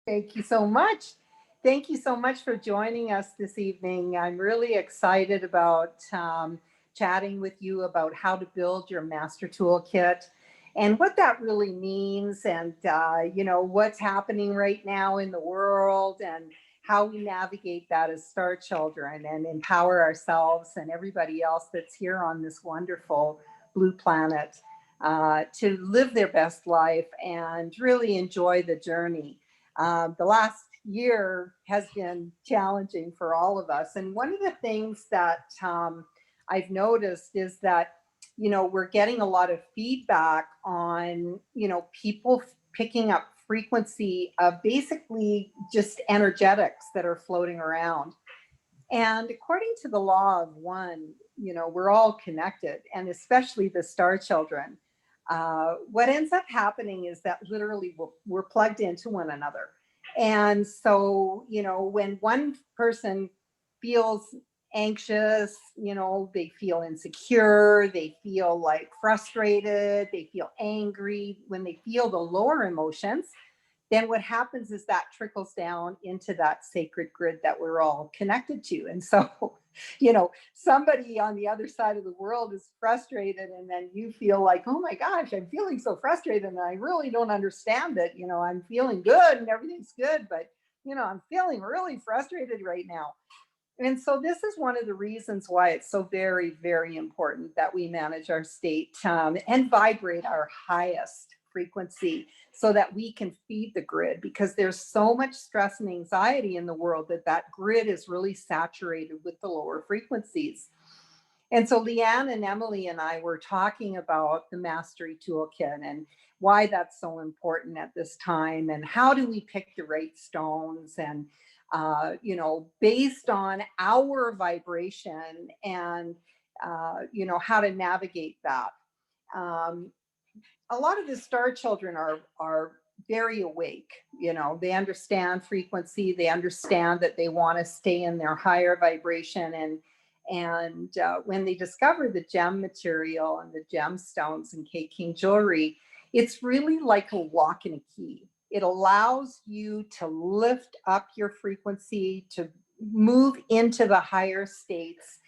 Thank you so much. Thank you so much for joining us this evening. I'm really excited about chatting with you about how to build your Master Toolkit and what that really means, and what's happening right now in the world, and how we navigate that as star children and empower ourselves and everybody else that's here on this wonderful blue planet to live their best life and really enjoy the journey. The last year has been challenging for all of us. And one of the things that I've noticed is that, we're getting a lot of feedback on, people picking up frequency of basically just energetics that are floating around. And according to the law of one, we're all connected, and especially the star children. What ends up happening is that literally we're plugged into one another. And so, when one person feels anxious, they feel insecure, they feel like frustrated, they feel angry, when they feel the lower emotions, then what happens is that trickles down into that sacred grid that we're all connected to. And so, somebody on the other side of the world is frustrated, and then you feel like, oh my gosh, I'm feeling so frustrated and I really don't understand it. I'm feeling good and everything's good, but I'm feeling really frustrated right now. And so this is one of the reasons why it's so very, very important that we manage our state and vibrate our highest frequency so that we can feed the grid, because there's so much stress and anxiety in the world that grid is really saturated with the lower frequencies. And so Leanne and Emily and I were talking about the Mastery Toolkit and why that's so important at this time, and how do we pick the right stones, and based on our vibration, and how to navigate that. A lot of the star children are very awake. They understand frequency, they understand that they want to stay in their higher vibration, and when they discover the gem material and the gemstones and K King jewelry, it's really like a lock and a key. It allows you to lift up your frequency, to move into the higher states,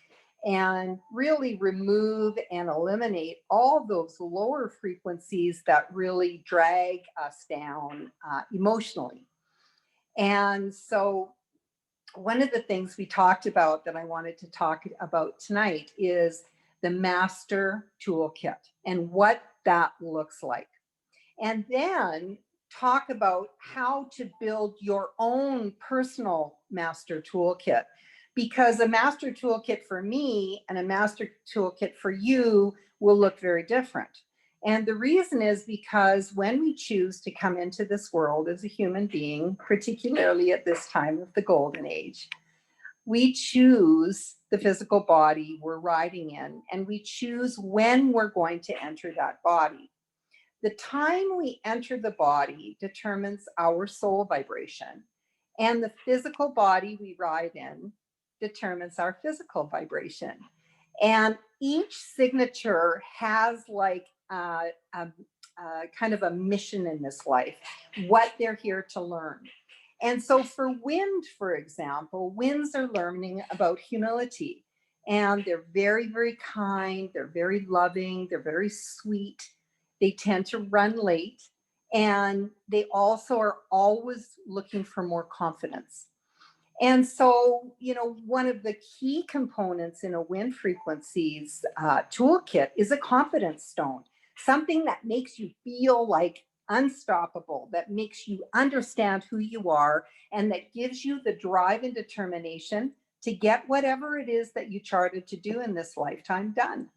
and really remove and eliminate all those lower frequencies that really drag us down emotionally. And so one of the things we talked about that I wanted to talk about tonight is the Master Toolkit and what that looks like. And then talk about how to build your own personal Master Toolkit, because a Master Toolkit for me and a Master Toolkit for you will look very different. And the reason is because when we choose to come into this world as a human being, particularly at this time of the golden age, we choose the physical body we're riding in, and we choose when we're going to enter that body. The time we enter the body determines our soul vibration, and the physical body we ride in determines our physical vibration. And each signature has like kind of a mission in this life, what they're here to learn. And so for wind, for example, winds are learning about humility, and they're very, very kind, they're very loving, they're very sweet. They tend to run late, and they also are always looking for more confidence. And so, one of the key components in a wind frequencies toolkit is a confidence stone, something that makes you feel like unstoppable, that makes you understand who you are, and that gives you the drive and determination to get whatever it is that you charted to do in this lifetime done.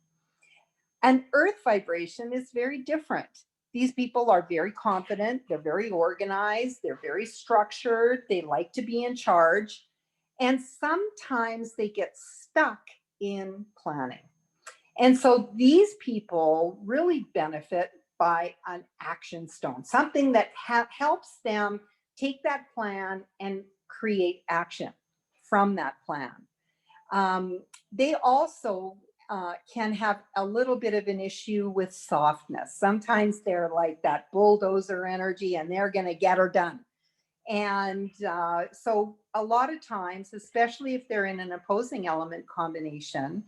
And earth vibration is very different. These people are very confident, they're very organized, they're very structured, they like to be in charge, and sometimes they get stuck in planning. And so these people really benefit by an action stone, something that helps them take that plan and create action from that plan. They also can have a little bit of an issue with softness. Sometimes they're like that bulldozer energy, and they're going to get her done. And so a lot of times, especially if they're in an opposing element combination,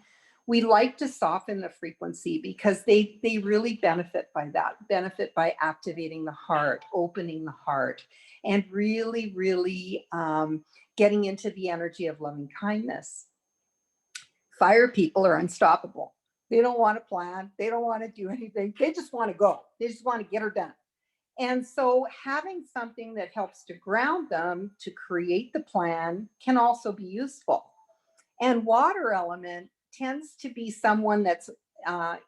we like to soften the frequency because they really benefit by that, benefit by activating the heart, opening the heart, and really getting into the energy of loving kindness. Fire people are unstoppable. They don't want to plan. They don't want to do anything. They just want to go. They just want to get her done. And so having something that helps to ground them to create the plan can also be useful. And water element tends to be someone that's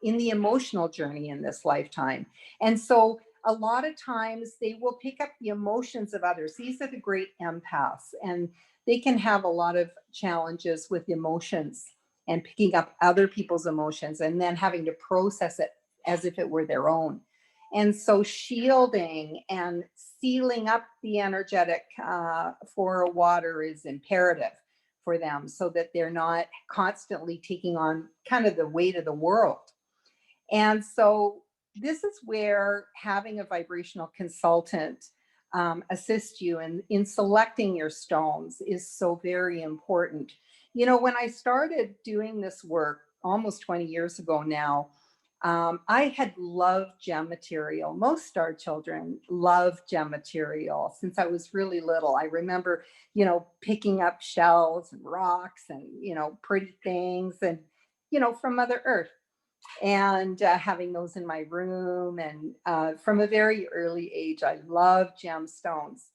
in the emotional journey in this lifetime. And so a lot of times they will pick up the emotions of others. These are the great empaths, and they can have a lot of challenges with emotions and picking up other people's emotions and then having to process it as if it were their own. And so shielding and sealing up the energetic for water is imperative for them so that they're not constantly taking on kind of the weight of the world. And so this is where having a vibrational consultant assist you in selecting your stones is so very important. You know, when I started doing this work almost 20 years ago now, I had loved gem material. Most star children love gem material since I was really little. I remember, you know, picking up shells and rocks and, you know, pretty things and, you know, from Mother Earth and having those in my room. And from a very early age, I love gemstones.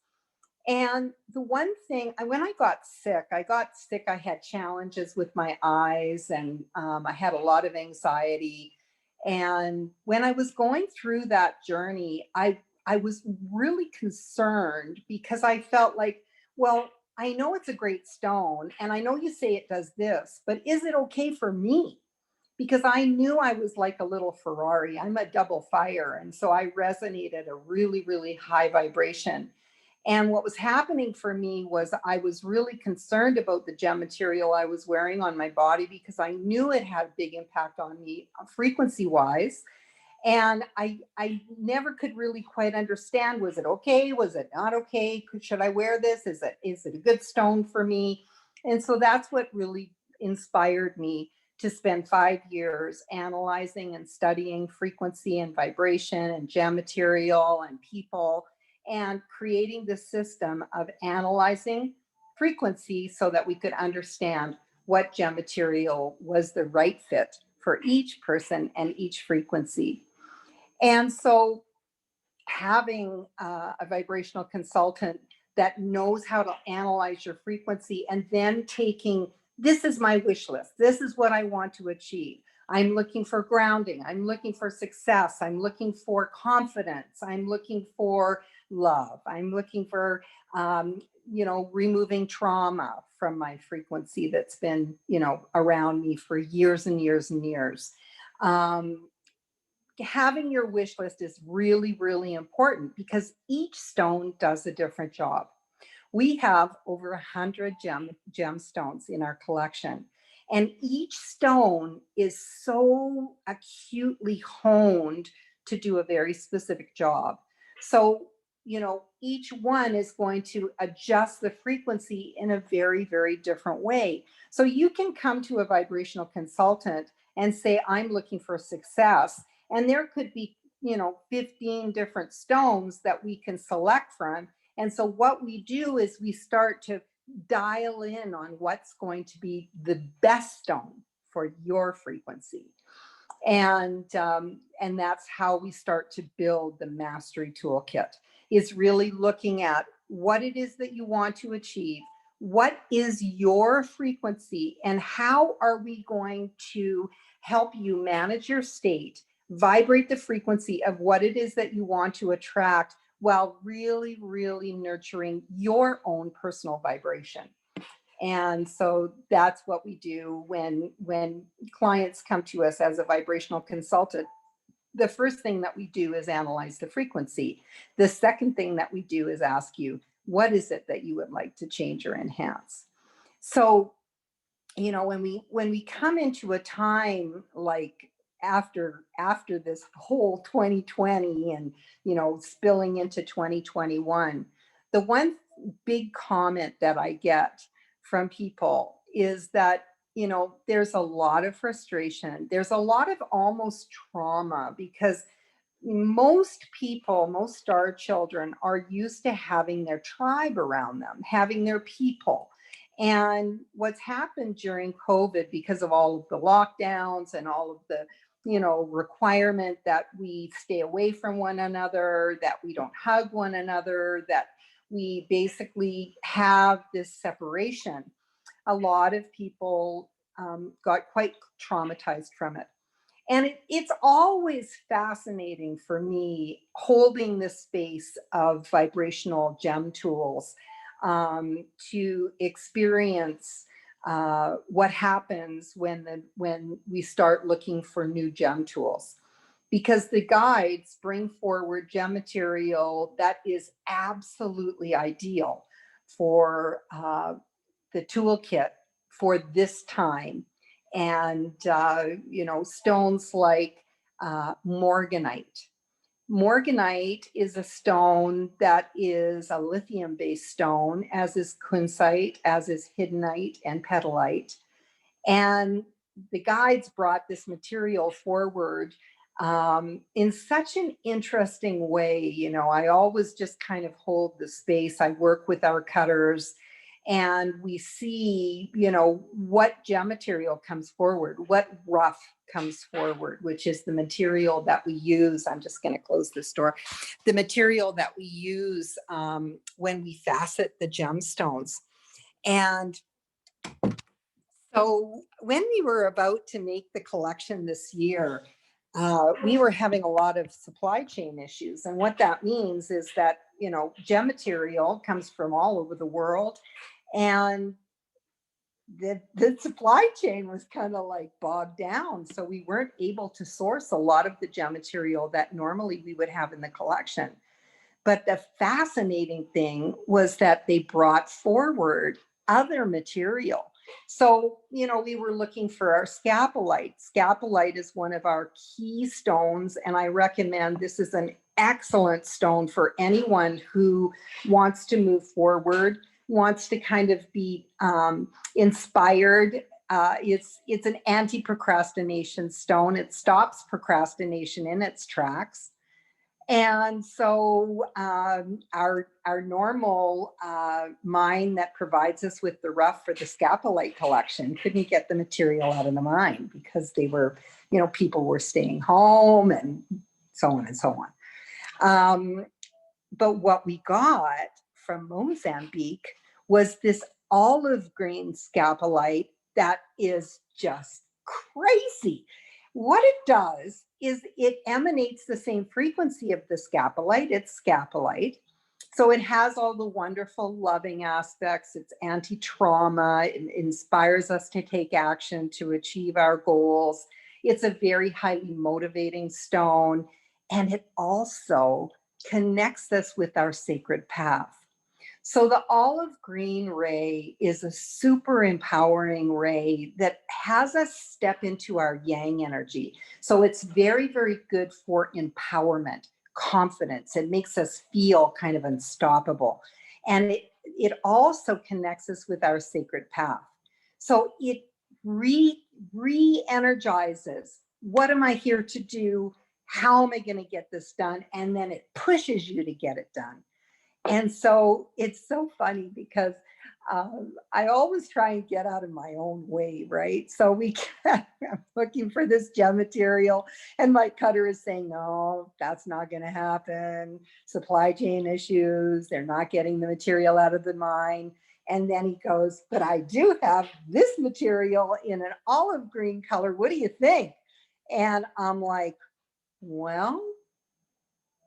And the one thing, when I got sick, I had challenges with my eyes and I had a lot of anxiety. And when I was going through that journey, I was really concerned because I felt like, well, I know it's a great stone and I know you say it does this, but is it okay for me? Because I knew I was like a little Ferrari. I'm a double fire. And so I resonated a really high vibration. And what was happening for me was I was really concerned about the gem material I was wearing on my body because I knew it had a big impact on me frequency wise. And I never could really quite understand, was it okay? Was it not okay? Should I wear this? Is it a good stone for me? And so that's what really inspired me to spend 5 years analyzing and studying frequency and vibration and gem material and people and creating this system of analyzing frequency so that we could understand what gem material was the right fit for each person and each frequency. And so having a vibrational consultant that knows how to analyze your frequency and then taking, this is my wish list. This is what I want to achieve. I'm looking for grounding. I'm looking for success. I'm looking for confidence. I'm looking for love. I'm looking for, you know, removing trauma from my frequency that's been, you know, around me for years and years and years. Having your wish list is really important because each stone does a different job. We have over 100 gemstones in our collection, and each stone is so acutely honed to do a very specific job. So, you know, each one is going to adjust the frequency in a very different way. So you can come to a vibrational consultant and say, I'm looking for success. And there could be, you know, 15 different stones that we can select from. And so what we do is we start to dial in on what's going to be the best stone for your frequency. And that's how we start to build the mastery toolkit, is really looking at what it is that you want to achieve, what is your frequency, and how are we going to help you manage your state, vibrate the frequency of what it is that you want to attract while really nurturing your own personal vibration. And so that's what we do when clients come to us as a vibrational consultant. The first thing that we do is analyze the frequency. The second thing that we do is ask you, what is it that you would like to change or enhance? So, you know, when we come into a time like after this whole 2020 and, you know, spilling into 2021, the one big comment that I get from people is that, you know, there's a lot of frustration. There's a lot of almost trauma because most people, most star children are used to having their tribe around them, having their people. And what's happened during COVID, because of all of the lockdowns and all of the, you know, requirement that we stay away from one another, that we don't hug one another, that we basically have this separation, a lot of people got quite traumatized from it. And it's always fascinating for me holding this space of vibrational gem tools to experience what happens when we start looking for new gem tools. Because the guides bring forward gem material that is absolutely ideal for the toolkit for this time. And, you know, stones like Morganite. Morganite is a stone that is a lithium-based stone, as is Kunzite, as is Hiddenite and Petalite. And the guides brought this material forward in such an interesting way. You know, I always just kind of hold the space. I work with our cutters and we see, you know, what gem material comes forward, what rough comes forward, which is the material that we use. I'm just going to close this door. The material that we use when we facet the gemstones. And so when we were about to make the collection this year, we were having a lot of supply chain issues. And what that means is that, you know, gem material comes from all over the world. And the supply chain was kind of like bogged down. So we weren't able to source a lot of the gem material that normally we would have in the collection. But the fascinating thing was that they brought forward other material. So, you know, we were looking for our Scapulite. Scapulite is one of our key stones, and I recommend this is an excellent stone for anyone who wants to move forward, wants to kind of be inspired. It's an anti-procrastination stone. It stops procrastination in its tracks. And so our normal mine that provides us with the rough for the Scapulite collection couldn't get the material out of the mine because they were, you know, people were staying home and so on and so on. But what we got from Mozambique was this olive green Scapulite that is just crazy. What it does is it emanates the same frequency of the Scapulite. It's Scapulite. So it has all the wonderful loving aspects. It's anti-trauma. It inspires us to take action to achieve our goals. It's a very highly motivating stone. And it also connects us with our sacred path. So the olive green ray is a super empowering ray that has us step into our yang energy. So it's very, very good for empowerment, confidence. It makes us feel kind of unstoppable. And it also connects us with our sacred path. So it re-energizes. What am I here to do? How am I going to get this done? And then it pushes you to get it done. And so it's so funny because I always try and get out of my own way, right? So I'm looking for this gem material and my cutter is saying, no, that's not going to happen. Supply chain issues, they're not getting the material out of the mine. And then he goes, but I do have this material in an olive green color. What do you think? And I'm like, well,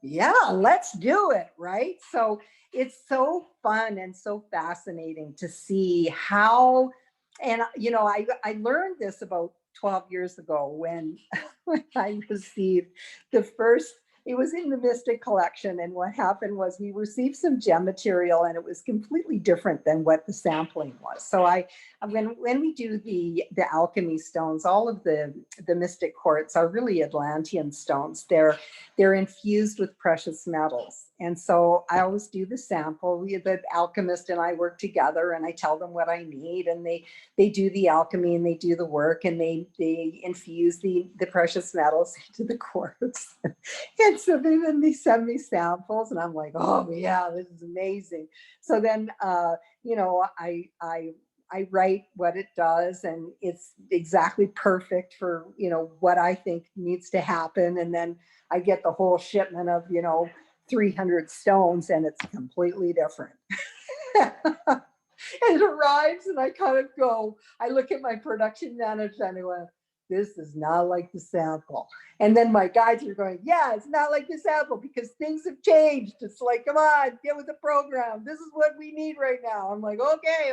yeah, let's do it, right? So it's so fun and so fascinating to see how, and you know, I learned this about 12 years ago when I received the first it was in the Mystic collection. And what happened was we received some gem material and it was completely different than what the sampling was. So when we do the alchemy stones, all of the Mystic quartz are really Atlantean stones. They're infused with precious metals. And so I always do the sample. The alchemist and I work together and I tell them what I need, and they do the alchemy and they do the work, and they infuse the precious metals into the quartz. And so then they send me samples and I'm like, oh yeah, this is amazing. So then, you know, I write what it does, and it's exactly perfect for, you know, what I think needs to happen. And then I get the whole shipment of, you know, 300 stones, and it's completely different. It arrives and I kind of go, I look at my production manager and I went, this is not like the sample. And then my guys are going, yeah, it's not like the sample because things have changed. It's like, come on, get with the program. This is what we need right now. I'm like, okay.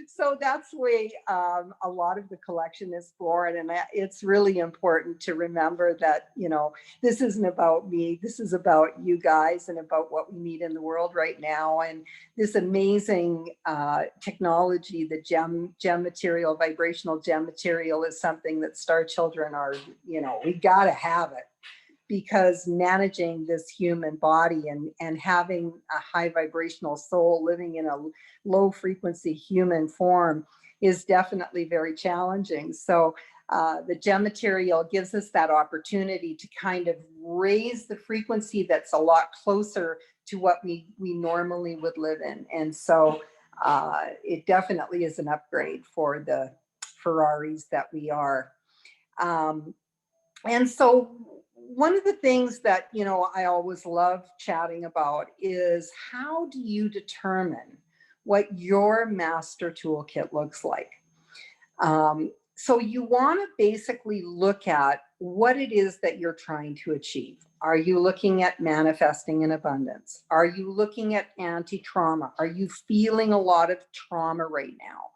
So that's the way a lot of the collection is born. And it's really important to remember that, you know, this isn't about me. This is about you guys and about what we need in the world right now. And this amazing technology, the gem material, vibrational gem material, is something that Star Children are, you know, we got to have it, because managing this human body and having a high vibrational soul living in a low frequency human form is definitely very challenging. So the gem material gives us that opportunity to kind of raise the frequency that's a lot closer to what we normally would live in. And so it definitely is an upgrade for the Ferraris that we are. And so one of the things that, you know, I always love chatting about is, how do you determine what your master toolkit looks like? So you want to basically look at what it is that you're trying to achieve. Are you looking at manifesting in abundance? Are you looking at anti-trauma? Are you feeling a lot of trauma right now?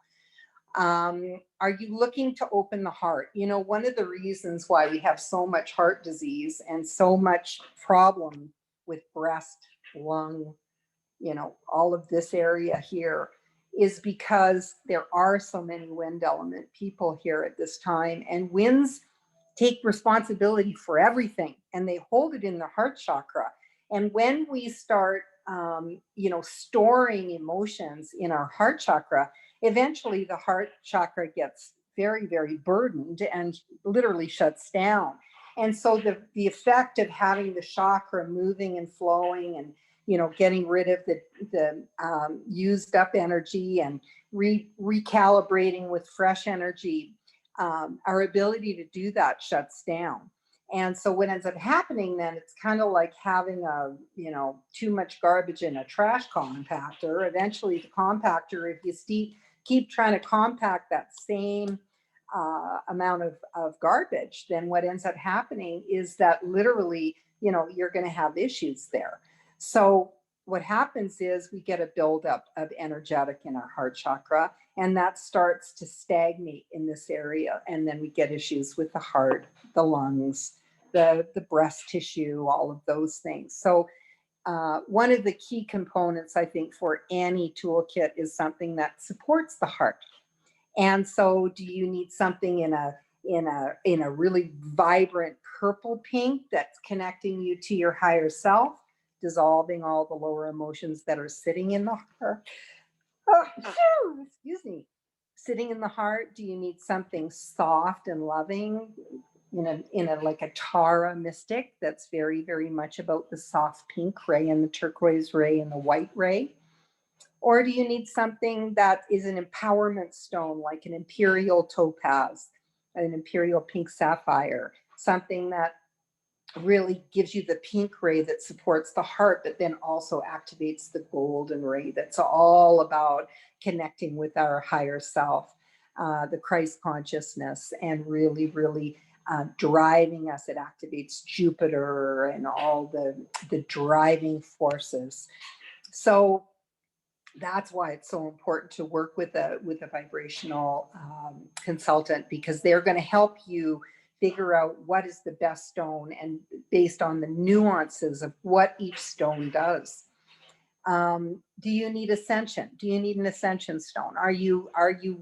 Are you looking to open the heart? You know, one of the reasons why we have so much heart disease and so much problem with breast, lung, you know, all of this area here, is because there are so many wind element people here at this time, and winds take responsibility for everything and they hold it in the heart chakra. And when we start, you know, storing emotions in our heart chakra, eventually the heart chakra gets very, very burdened and literally shuts down. And so the effect of having the chakra moving and flowing and, you know, getting rid of the used up energy and recalibrating with fresh energy, our ability to do that shuts down. And so what ends up happening then, it's kind of like having you know, too much garbage in a trash compactor. Eventually the compactor, if you keep trying to compact that same amount of garbage, then what ends up happening is that literally, you know, you're going to have issues there. So what happens is we get a buildup of energetic in our heart chakra, and that starts to stagnate in this area. And then we get issues with the heart, the lungs, the breast tissue, all of those things. So one of the key components, I think, for any toolkit is something that supports the heart. And so do you need something in a really vibrant purple pink that's connecting you to your higher self, dissolving all the lower emotions that are sitting in the heart? Oh, excuse me. Sitting in the heart. Do you need something soft and loving in a like a Tara mystic that's very, very much about the soft pink ray and the turquoise ray and the white ray? Or do you need something that is an empowerment stone, like an imperial topaz, an imperial pink sapphire, something that really gives you the pink ray that supports the heart, but then also activates the golden ray that's all about connecting with our higher self, the Christ consciousness, and really, really driving us. It activates Jupiter and all the driving forces. So that's why it's so important to work with a vibrational consultant, because they're going to help you figure out what is the best stone and based on the nuances of what each stone does. Do you need ascension? Do you need an ascension stone? Are you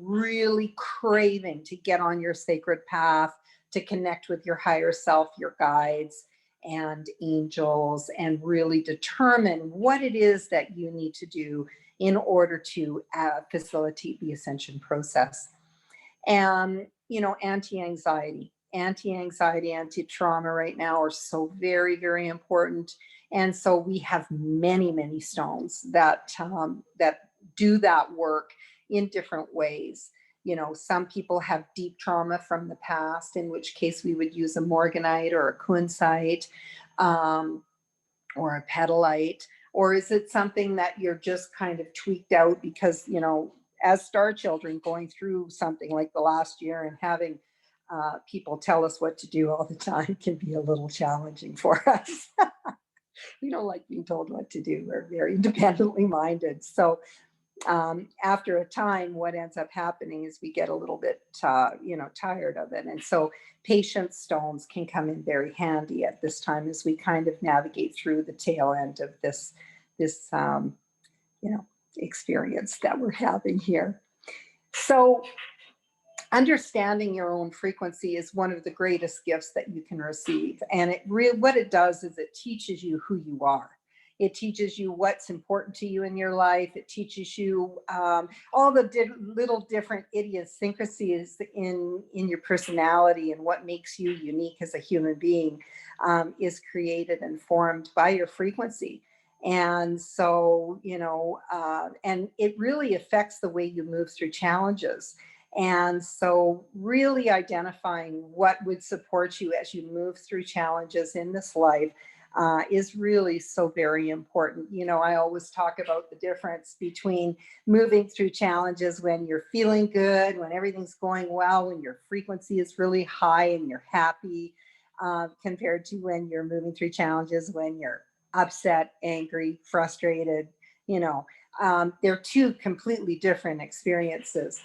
really craving to get on your sacred path, to connect with your higher self, your guides and angels, and really determine what it is that you need to do in order to facilitate the ascension process? And, you know, anti-anxiety, anti-trauma right now are so very, very important. And so we have many, many stones that that do that work in different ways. You know, some people have deep trauma from the past, in which case we would use a Morganite or a Kunzite, or a Petalite. Or is it something that you're just kind of tweaked out because, you know, as star children going through something like the last year and having people tell us what to do all the time can be a little challenging for us. We don't like being told what to do. We're very independently minded. So after a time, what ends up happening is we get a little bit, you know, tired of it. And so patience stones can come in very handy at this time as we kind of navigate through the tail end of this, you know, experience that we're having here. So understanding your own frequency is one of the greatest gifts that you can receive. And it really, what it does is it teaches you who you are. It teaches you what's important to you in your life. It teaches you all the little different idiosyncrasies in your personality, and what makes you unique as a human being is created and formed by your frequency. And so, you know, and it really affects the way you move through challenges. And so really identifying what would support you as you move through challenges in this life is really so very important. You know, I always talk about the difference between moving through challenges when you're feeling good, when everything's going well, when your frequency is really high and you're happy, compared to when you're moving through challenges when you're upset, angry, frustrated. You know, they're two completely different experiences.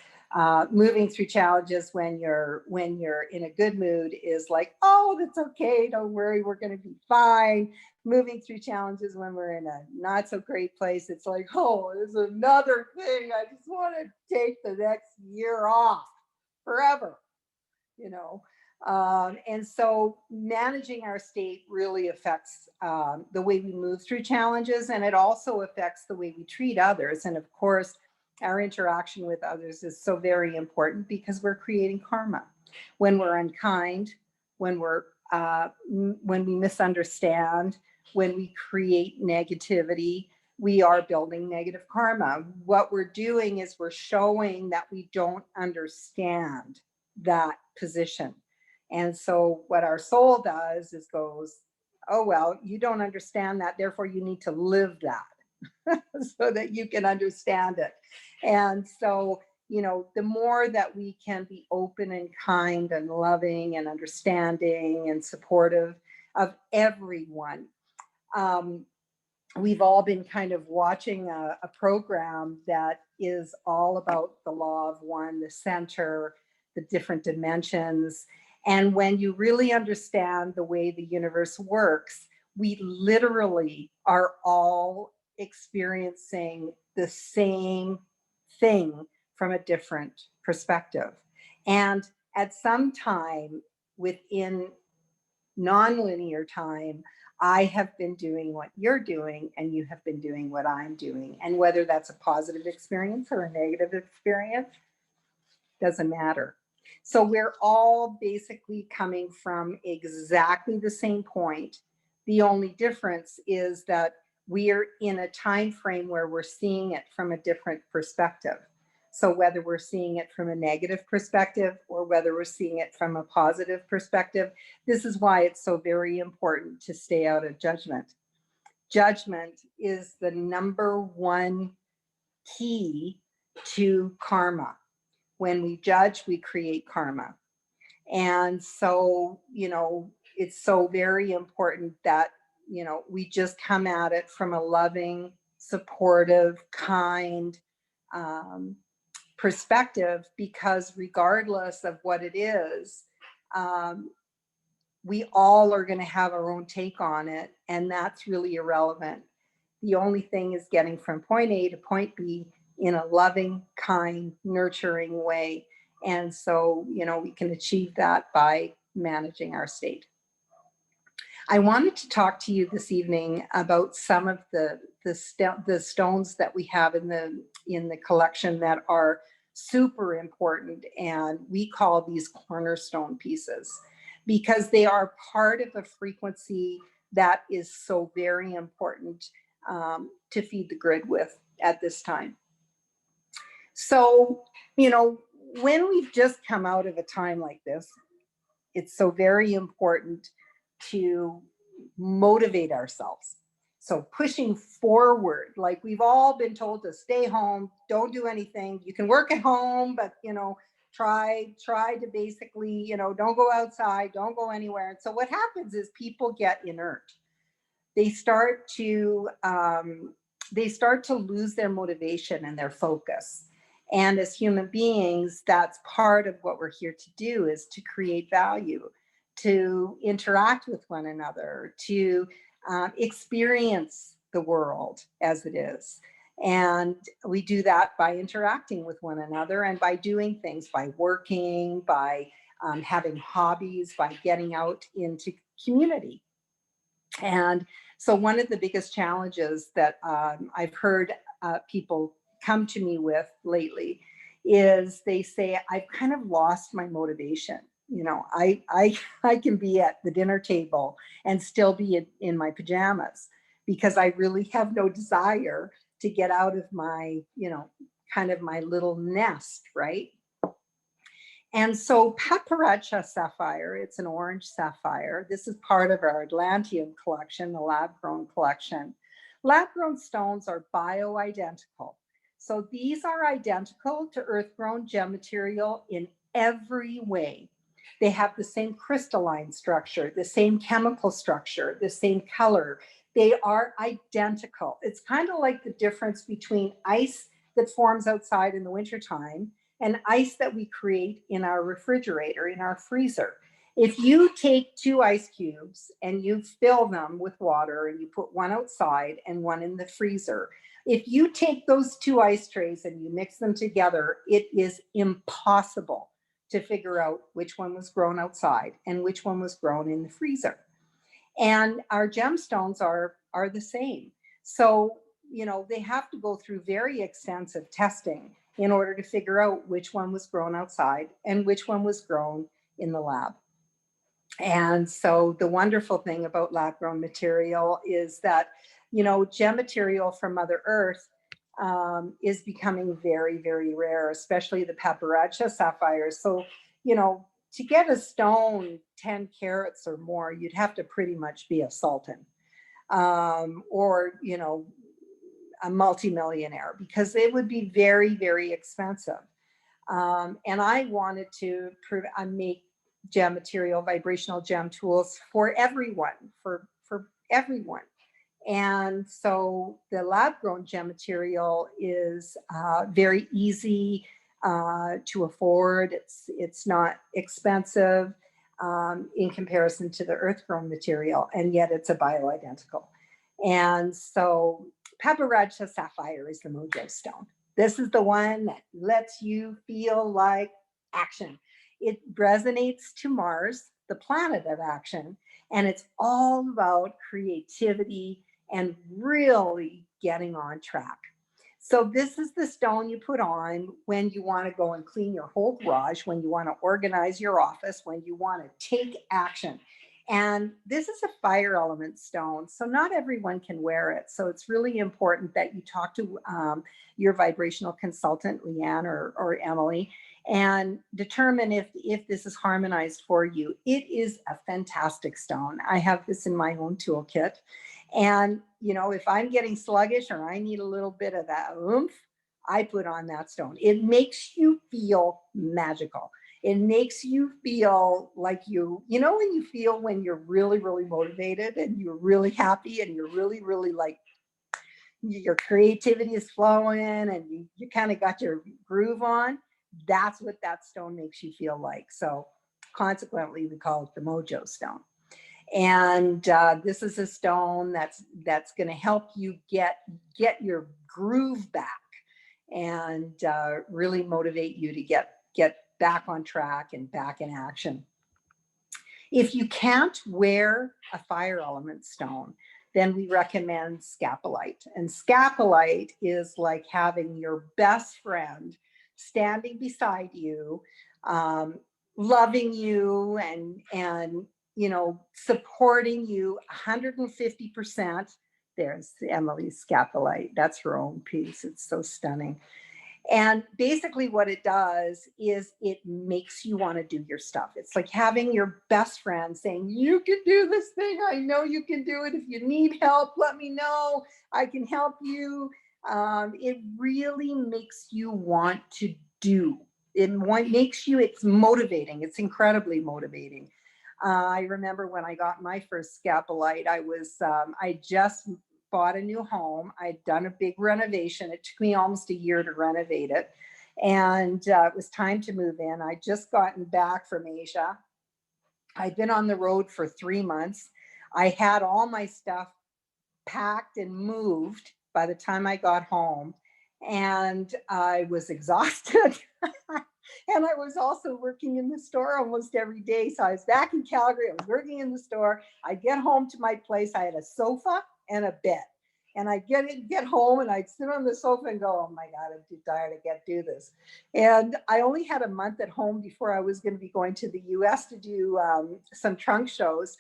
Moving through challenges when you're in a good mood is like, oh, that's okay, don't worry, we're going to be fine. Moving through challenges when we're in a not so great place, it's like, oh, there's another thing, I just want to take the next year off forever, you know. And so managing our state really affects the way we move through challenges, and it also affects the way we treat others. And of course, our interaction with others is so very important because we're creating karma. When we're unkind, when we misunderstand, when we create negativity, we are building negative karma. What we're doing is we're showing that we don't understand that position. And so what our soul does is goes, oh, well, you don't understand that, therefore you need to live that. So that you can understand it. And so, you know, the more that we can be open and kind and loving and understanding and supportive of everyone. We've all been kind of watching a program that is all about the law of one, the center, the different dimensions. And when you really understand the way the universe works, we literally are all experiencing the same thing from a different perspective. And at some time within nonlinear time, I have been doing what you're doing, and you have been doing what I'm doing. And whether that's a positive experience or a negative experience, doesn't matter. So we're all basically coming from exactly the same point. The only difference is that we are in a time frame where we're seeing it from a different perspective. So whether we're seeing it from a negative perspective or whether we're seeing it from a positive perspective, this is why it's so very important to stay out of judgment. Judgment is the number one key to karma. When we judge, we create karma. And so, you know, it's so very important that, you know, we just come at it from a loving, supportive, kind perspective, because regardless of what it is, we all are going to have our own take on it, and that's really irrelevant. The only thing is getting from point A to point B in a loving, kind, nurturing way. And so, you know, we can achieve that by managing our state. I wanted to talk to you this evening about some of the stones that we have in the collection that are super important, and we call these cornerstone pieces because they are part of a frequency that is so very important to feed the grid with at this time. So, you know, when we've just come out of a time like this, it's so very important to motivate ourselves. So pushing forward, like we've all been told to stay home, don't do anything. You can work at home, but you know, try to basically, you know, don't go outside, don't go anywhere. And so what happens is people get inert. They start to lose their motivation and their focus. And as human beings, that's part of what we're here to do, is to create value, to interact with one another, to experience the world as it is. And we do that by interacting with one another and by doing things, by working, by having hobbies, by getting out into community. And so one of the biggest challenges that I've heard people come to me with lately is they say, I've kind of lost my motivation. You know, I can be at the dinner table and still be in my pajamas because I really have no desire to get out of my, you know, kind of my little nest, right? And so Paparazzi Sapphire, it's an orange sapphire. This is part of our Atlantean collection, the lab-grown collection. Lab-grown stones are bioidentical. So these are identical to earth-grown gem material in every way. They have the same crystalline structure, the same chemical structure, the same color. They are identical. It's kind of like the difference between ice that forms outside in the wintertime and ice that we create in our refrigerator, in our freezer. If you take 2 ice cubes and you fill them with water and you put one outside and one in the freezer, if you take those 2 ice trays and you mix them together, it is impossible to figure out which one was grown outside and which one was grown in the freezer. And our gemstones are the same. So, you know, they have to go through very extensive testing in order to figure out which one was grown outside and which one was grown in the lab. And so the wonderful thing about lab-grown material is that, you know, gem material from Mother Earth is becoming very, very rare, especially the Paparazzi sapphires. So, you know, to get a stone 10 carats or more, you'd have to pretty much be a sultan or, you know, a multimillionaire, because it would be very, very expensive. And I wanted to make gem material, vibrational gem tools for everyone, for everyone. And so the lab-grown gem material is very easy to afford. It's not expensive in comparison to the earth-grown material, and yet it's a bioidentical. And so Paparazzi Sapphire is the Mojo Stone. This is the one that lets you feel like action. It resonates to Mars, the planet of action, and it's all about creativity and really getting on track. So this is the stone you put on when you want to go and clean your whole garage, when you want to organize your office, when you want to take action. And this is a fire element stone, so not everyone can wear it. So it's really important that you talk to your vibrational consultant, Leanne or Emily, and determine if this is harmonized for you. It is a fantastic stone. I have this in my own toolkit. And, you know, if I'm getting sluggish or I need a little bit of that oomph, I put on that stone. It makes you feel magical. It makes you feel like you know, when you feel when you're really, really motivated and you're really happy and you're really, really like, your creativity is flowing and you kind of got your groove on. That's what that stone makes you feel like. So consequently, we call it the Mojo Stone. And this is a stone that's going to help you get your groove back, and really motivate you to get back on track and back in action. If you can't wear a fire element stone, then we recommend Scapulite. And Scapulite is like having your best friend standing beside you, loving you, and you know, supporting you 150%. There's Emily's Scapulite. That's her own piece. It's so stunning. And basically what it does is it makes you want to do your stuff. It's like having your best friend saying, you can do this thing. I know you can do it. If you need help, let me know. I can help you. It really makes you want to do. It makes you, it's motivating. It's incredibly motivating. I remember when I got my first Scapulite, I just bought a new home. I'd done a big renovation. It took me almost a year to renovate it. And it was time to move in. I'd just gotten back from Asia. I'd been on the road for 3 months. I had all my stuff packed and moved by the time I got home. And I was exhausted. And I was also working in the store almost every day. So I was back in Calgary. I was working in the store. I'd get home to my place. I had a sofa and a bed. And I'd get home and I'd sit on the sofa and go, oh my God, I'm too tired. I can't do this. And I only had a month at home before I was going to be going to the US to do some trunk shows.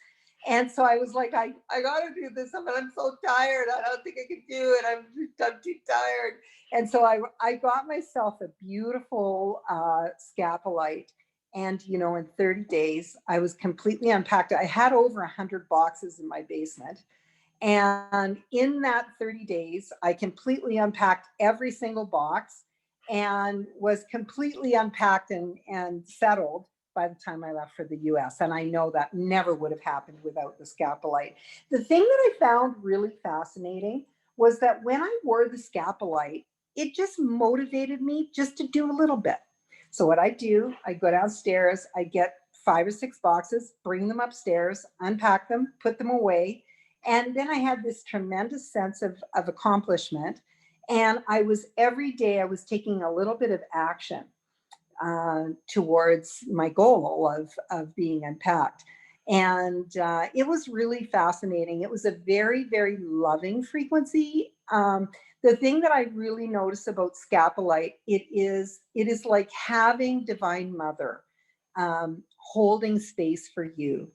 And so I was like, I got to do this, but I'm so tired. I don't think I can do it. I'm too tired. And so I got myself a beautiful Scapulite. And, you know, in 30 days, I was completely unpacked. I had over 100 boxes in my basement. And in that 30 days, I completely unpacked every single box and was completely unpacked and settled by the time I left for the US. And I know that never would have happened without the Scapulite. The thing that I found really fascinating was that when I wore the Scapulite, it just motivated me just to do a little bit. So what I do, I go downstairs, I get 5 or 6 boxes, bring them upstairs, unpack them, put them away. And then I had this tremendous sense of accomplishment. And every day I was taking a little bit of action towards my goal of being unpacked. And it was really fascinating. It was a very, very loving frequency. The thing that I really notice about Scapulite, it is like having Divine Mother holding space for you,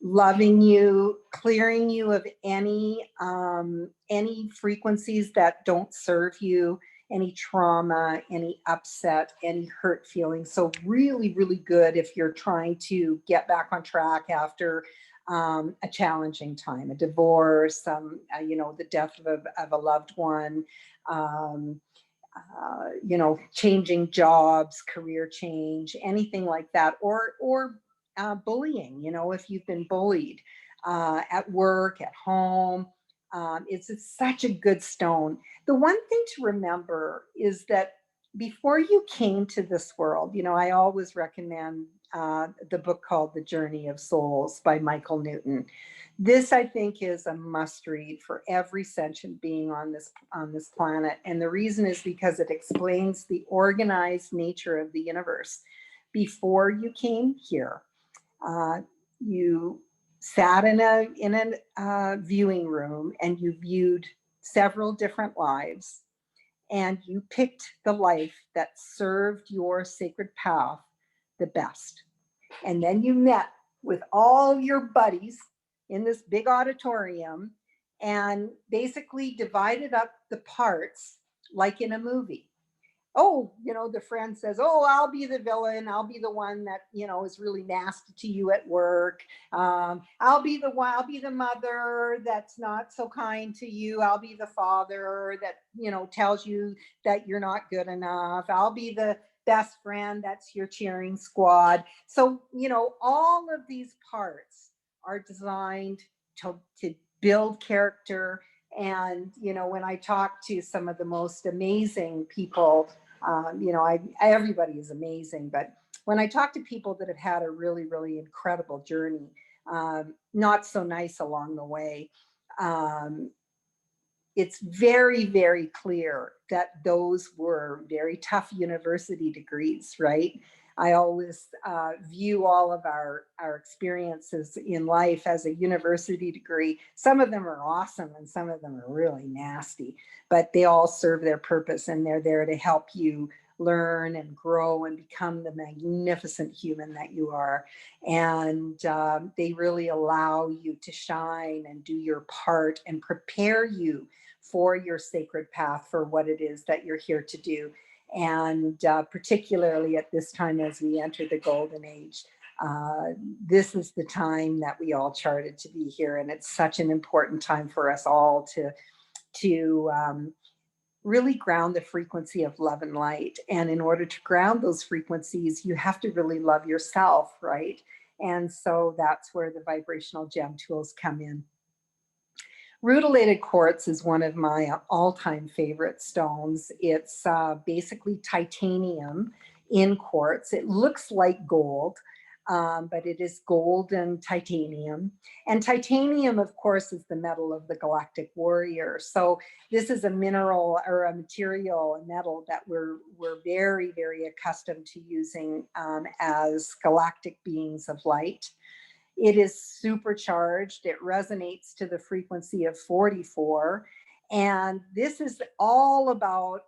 loving you, clearing you of any frequencies that don't serve you, any trauma, any upset, any hurt feelings. So really, really good if you're trying to get back on track after a challenging time, a divorce, you know, the death of a loved one, you know, changing jobs, career change, anything like that, or bullying, you know, if you've been bullied at work, at home. It's such a good stone. The one thing to remember is that before you came to this world, you know, I always recommend the book called The Journey of Souls by Michael Newton. This, I think, is a must read for every sentient being on this planet. And the reason is because it explains the organized nature of the universe. Before you came here, you sat in a viewing room and you viewed several different lives, and you picked the life that served your sacred path the best. And then you met with all your buddies in this big auditorium and basically divided up the parts like in a movie. Oh, you know, the friend says, oh, I'll be the villain. I'll be the one that, you know, is really nasty to you at work. I'll be the mother that's not so kind to you. I'll be the father that, you know, tells you that you're not good enough. I'll be the best friend that's your cheering squad. So, you know, all of these parts are designed to build character. And, you know, when I talk to some of the most amazing people, you know, everybody is amazing, but when I talk to people that have had a really, really incredible journey, not so nice along the way. Um, it's very, very clear that those were very tough university degrees, right? I always view all of our experiences in life as a university degree. Some of them are awesome and some of them are really nasty, but they all serve their purpose and they're there to help you learn and grow and become the magnificent human that you are. And they really allow you to shine and do your part and prepare you for your sacred path, for what it is that you're here to do. And particularly at this time, as we enter the golden age, this is the time that we all charted to be here. And it's such an important time for us all to really ground the frequency of love and light. And in order to ground those frequencies, you have to really love yourself, right? And so that's where the vibrational gem tools come in. Rutilated quartz is one of my all-time favorite stones. It's basically titanium in quartz. It looks like gold, but it is gold and titanium. And titanium, of course, is the metal of the galactic warrior. So this is a mineral or a material, a metal that we're very, very accustomed to using as galactic beings of light. It is supercharged. It resonates to the frequency of 44. And this is all about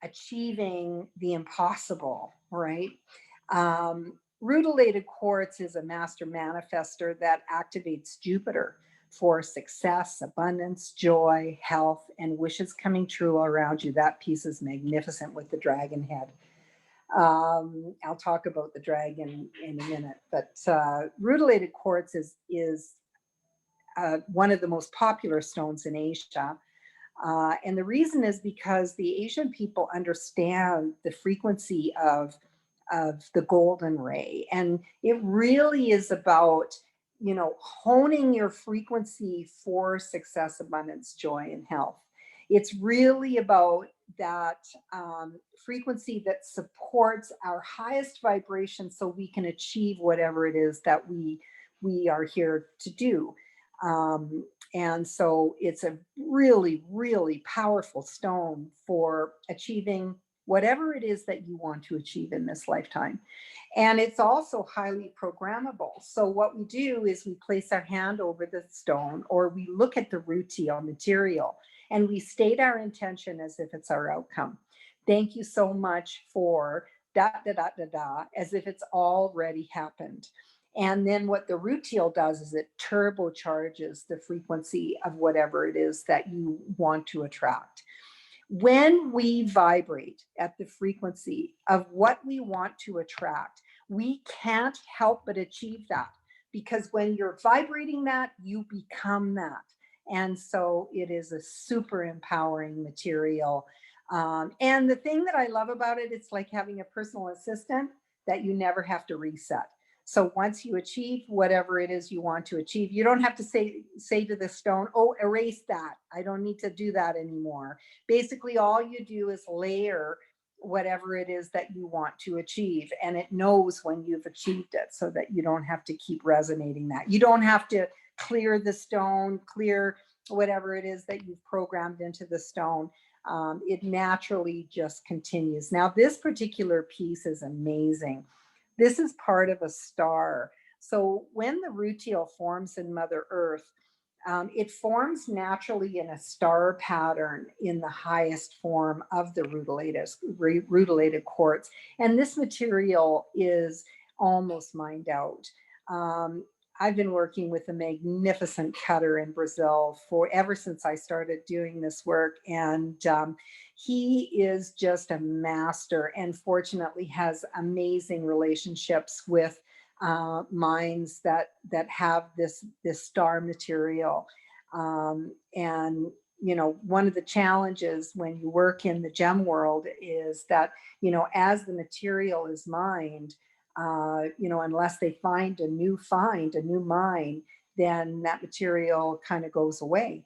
achieving the impossible, right? Rutilated quartz is a master manifester that activates Jupiter for success, abundance, joy, health, and wishes coming true around you. That piece is magnificent with the dragon head. I'll talk about the dragon in a minute, but rutilated quartz is one of the most popular stones in Asia. And the reason is because the Asian people understand the frequency of the golden ray. And it really is about, you know, honing your frequency for success, abundance, joy, and health. It's really about that frequency that supports our highest vibration so we can achieve whatever it is that we are here to do. And so it's a really, really powerful stone for achieving whatever it is that you want to achieve in this lifetime. And it's also highly programmable. So what we do is we place our hand over the stone, or we look at the rutile material and we state our intention as if it's our outcome. Thank you so much for da da da da da, as if it's already happened. And then what the rutile does is it turbocharges the frequency of whatever it is that you want to attract. When we vibrate at the frequency of what we want to attract, we can't help but achieve that, because when you're vibrating that, you become that. And so it is a super empowering material. And the thing that I love about it, it's like having a personal assistant that you never have to reset. So once you achieve whatever it is you want to achieve, you don't have to say to the stone, oh, erase that. I don't need to do that anymore. Basically, all you do is layer whatever it is that you want to achieve, and it knows when you've achieved it, so that you don't have to keep resonating that. You don't have to clear the stone, clear whatever it is that you've programmed into the stone. It naturally just continues. Now, this particular piece is amazing. This is part of a star. So when the rutile forms in Mother Earth, it forms naturally in a star pattern in the highest form of the rutilated quartz. And this material is almost mined out. I've been working with a magnificent cutter in Brazil ever since I started doing this work. And he is just a master, and fortunately has amazing relationships with mines that have this star material. And you know, one of the challenges when you work in the gem world is that, you know, as the material is mined, you know, unless they find a new mine, then that material kind of goes away.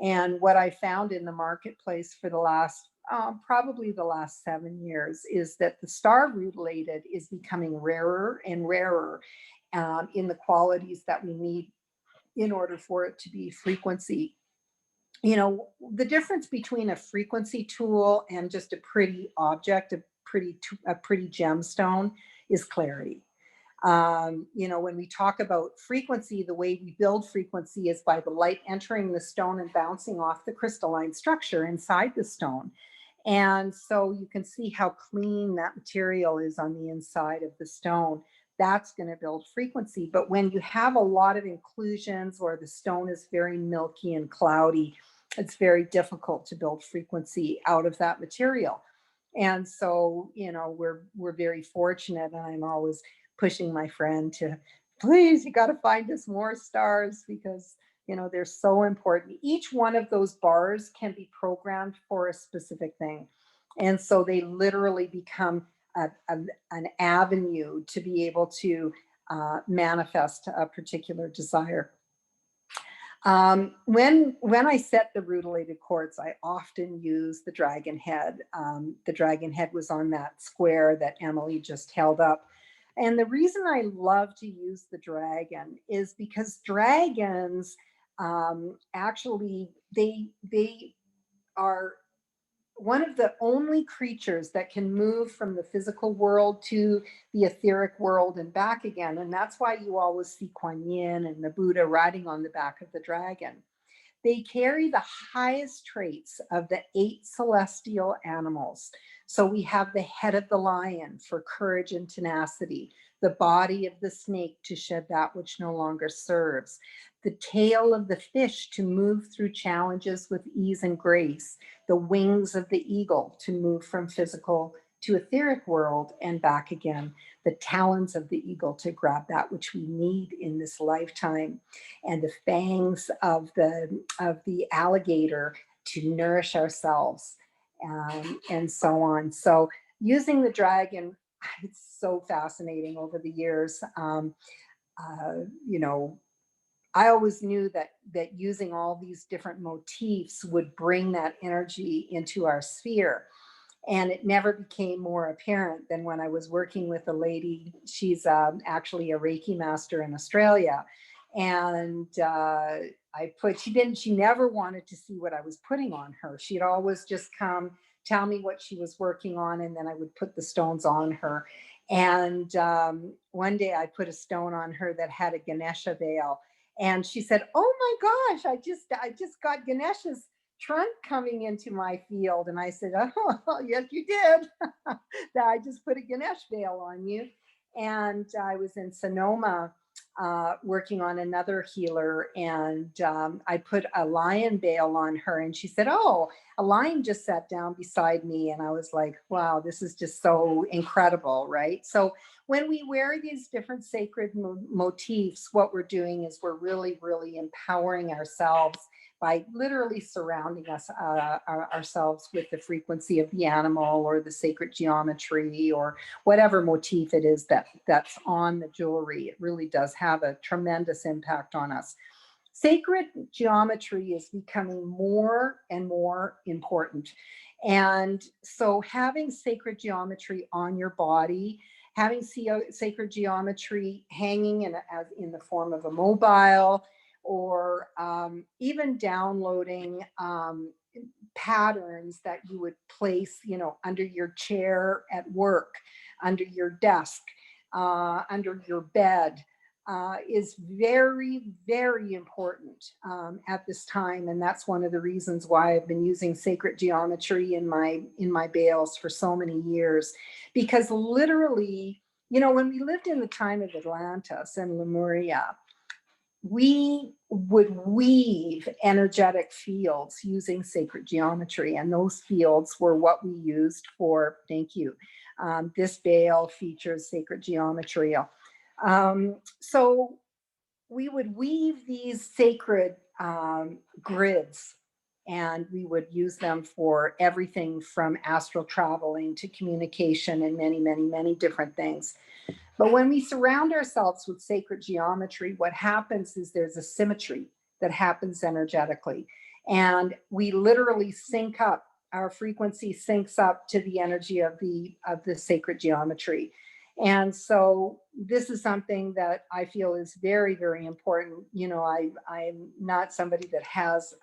And what I found in the marketplace for the last probably the last 7 years, is that the star rutilated is becoming rarer and rarer in the qualities that we need in order for it to be frequency. You know, the difference between a frequency tool and just a pretty object, a pretty gemstone, is clarity. You know, when we talk about frequency, the way we build frequency is by the light entering the stone and bouncing off the crystalline structure inside the stone. And so you can see how clean that material is on the inside of the stone. That's going to build frequency. But when you have a lot of inclusions, or the stone is very milky and cloudy, it's very difficult to build frequency out of that material. And so, you know, we're very fortunate, and I'm always pushing my friend to, please, you got to find us more stars, because, you know, they're so important. Each one of those bars can be programmed for a specific thing. And so they literally become an avenue to be able to manifest a particular desire. When I set the rutilated quartz, I often use the dragon head. The dragon head was on that square that Emily just held up. And the reason I love to use the dragon is because dragons actually, they are one of the only creatures that can move from the physical world to the etheric world and back again. And that's why you always see Kuan Yin and the Buddha riding on the back of the dragon. They carry the highest traits of the 8 celestial animals. So we have the head of the lion for courage and tenacity, the body of the snake to shed that which no longer serves, the tail of the fish to move through challenges with ease and grace, the wings of the eagle to move from physical to etheric world and back again, the talons of the eagle to grab that which we need in this lifetime, and the fangs of the alligator to nourish ourselves, and so on. So using the dragon, it's so fascinating over the years. You know, I always knew that using all these different motifs would bring that energy into our sphere. And it never became more apparent than when I was working with a lady. She's actually a Reiki master in Australia. And she never wanted to see what I was putting on her. She'd always just come, tell me what she was working on, and then I would put the stones on her. And one day I put a stone on her that had a Ganesha veil. And she said, "Oh my gosh, I just got Ganesha's trunk coming into my field." And I said, "Oh, yes, you did." That I just put a Ganesh veil on you. And I was in Sonoma working on another healer, and I put a lion veil on her, and she said, "Oh, a lion just sat down beside me." And I was like, wow, this is just so incredible, right? So when we wear these different sacred motifs, what we're doing is we're really, really empowering ourselves by literally surrounding ourselves with the frequency of the animal or the sacred geometry or whatever motif it is that's on the jewelry. It really does have a tremendous impact on us. Sacred geometry is becoming more and more important. And so having sacred geometry on your body, having sacred geometry hanging in the form of a mobile, or even downloading patterns that you would place, you know, under your chair at work, under your desk, under your bed, is very, very important at this time. And that's one of the reasons why I've been using sacred geometry in my bales for so many years, because literally, you know, when we lived in the time of Atlantis and Lemuria, we would weave energetic fields using sacred geometry, and those fields were what we used for, thank you. This bale features sacred geometry. So we would weave these sacred grids, and we would use them for everything from astral traveling to communication and many, many, many different things. But when we surround ourselves with sacred geometry, what happens is there's a symmetry that happens energetically. And we literally sync up our frequency syncs up to the energy of the sacred geometry. And so this is something that I feel is very, very important. You know, I'm not somebody that has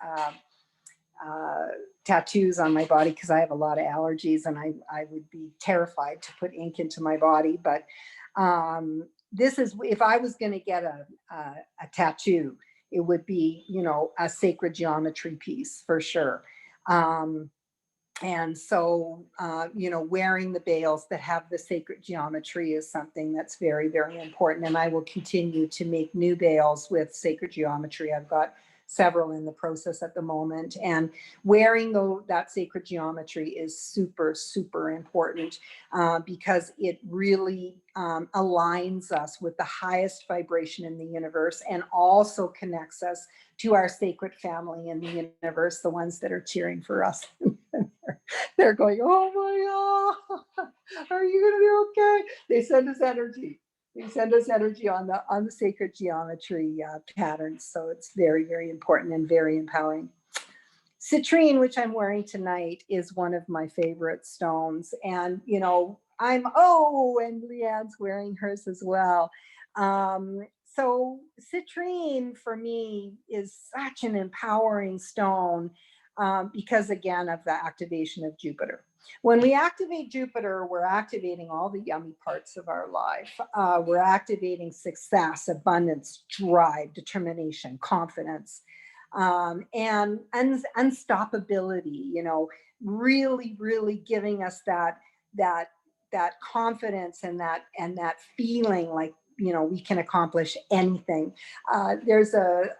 tattoos on my body because I have a lot of allergies, and I would be terrified to put ink into my body. But this is, if I was going to get a tattoo, it would be, you know, a sacred geometry piece for sure. And so, you know, wearing the veils that have the sacred geometry is something that's very, very important. And I will continue to make new veils with sacred geometry. I've got several in the process at the moment. And wearing that sacred geometry is super, super important because it really aligns us with the highest vibration in the universe, and also connects us to our sacred family in the universe, the ones that are cheering for us. They're going, oh my God, are you going to be okay? They send us energy. They send us energy on the sacred geometry patterns. So it's very, very important and very empowering. Citrine, which I'm wearing tonight, is one of my favorite stones. And, you know, and Leanne's wearing hers as well. So citrine for me is such an empowering stone because, again, of the activation of Jupiter. When we activate Jupiter, we're activating all the yummy parts of our life. We're activating success, abundance, drive, determination, confidence, and unstoppability, you know, really, really giving us that confidence and that feeling like, you know, we can accomplish anything. There's a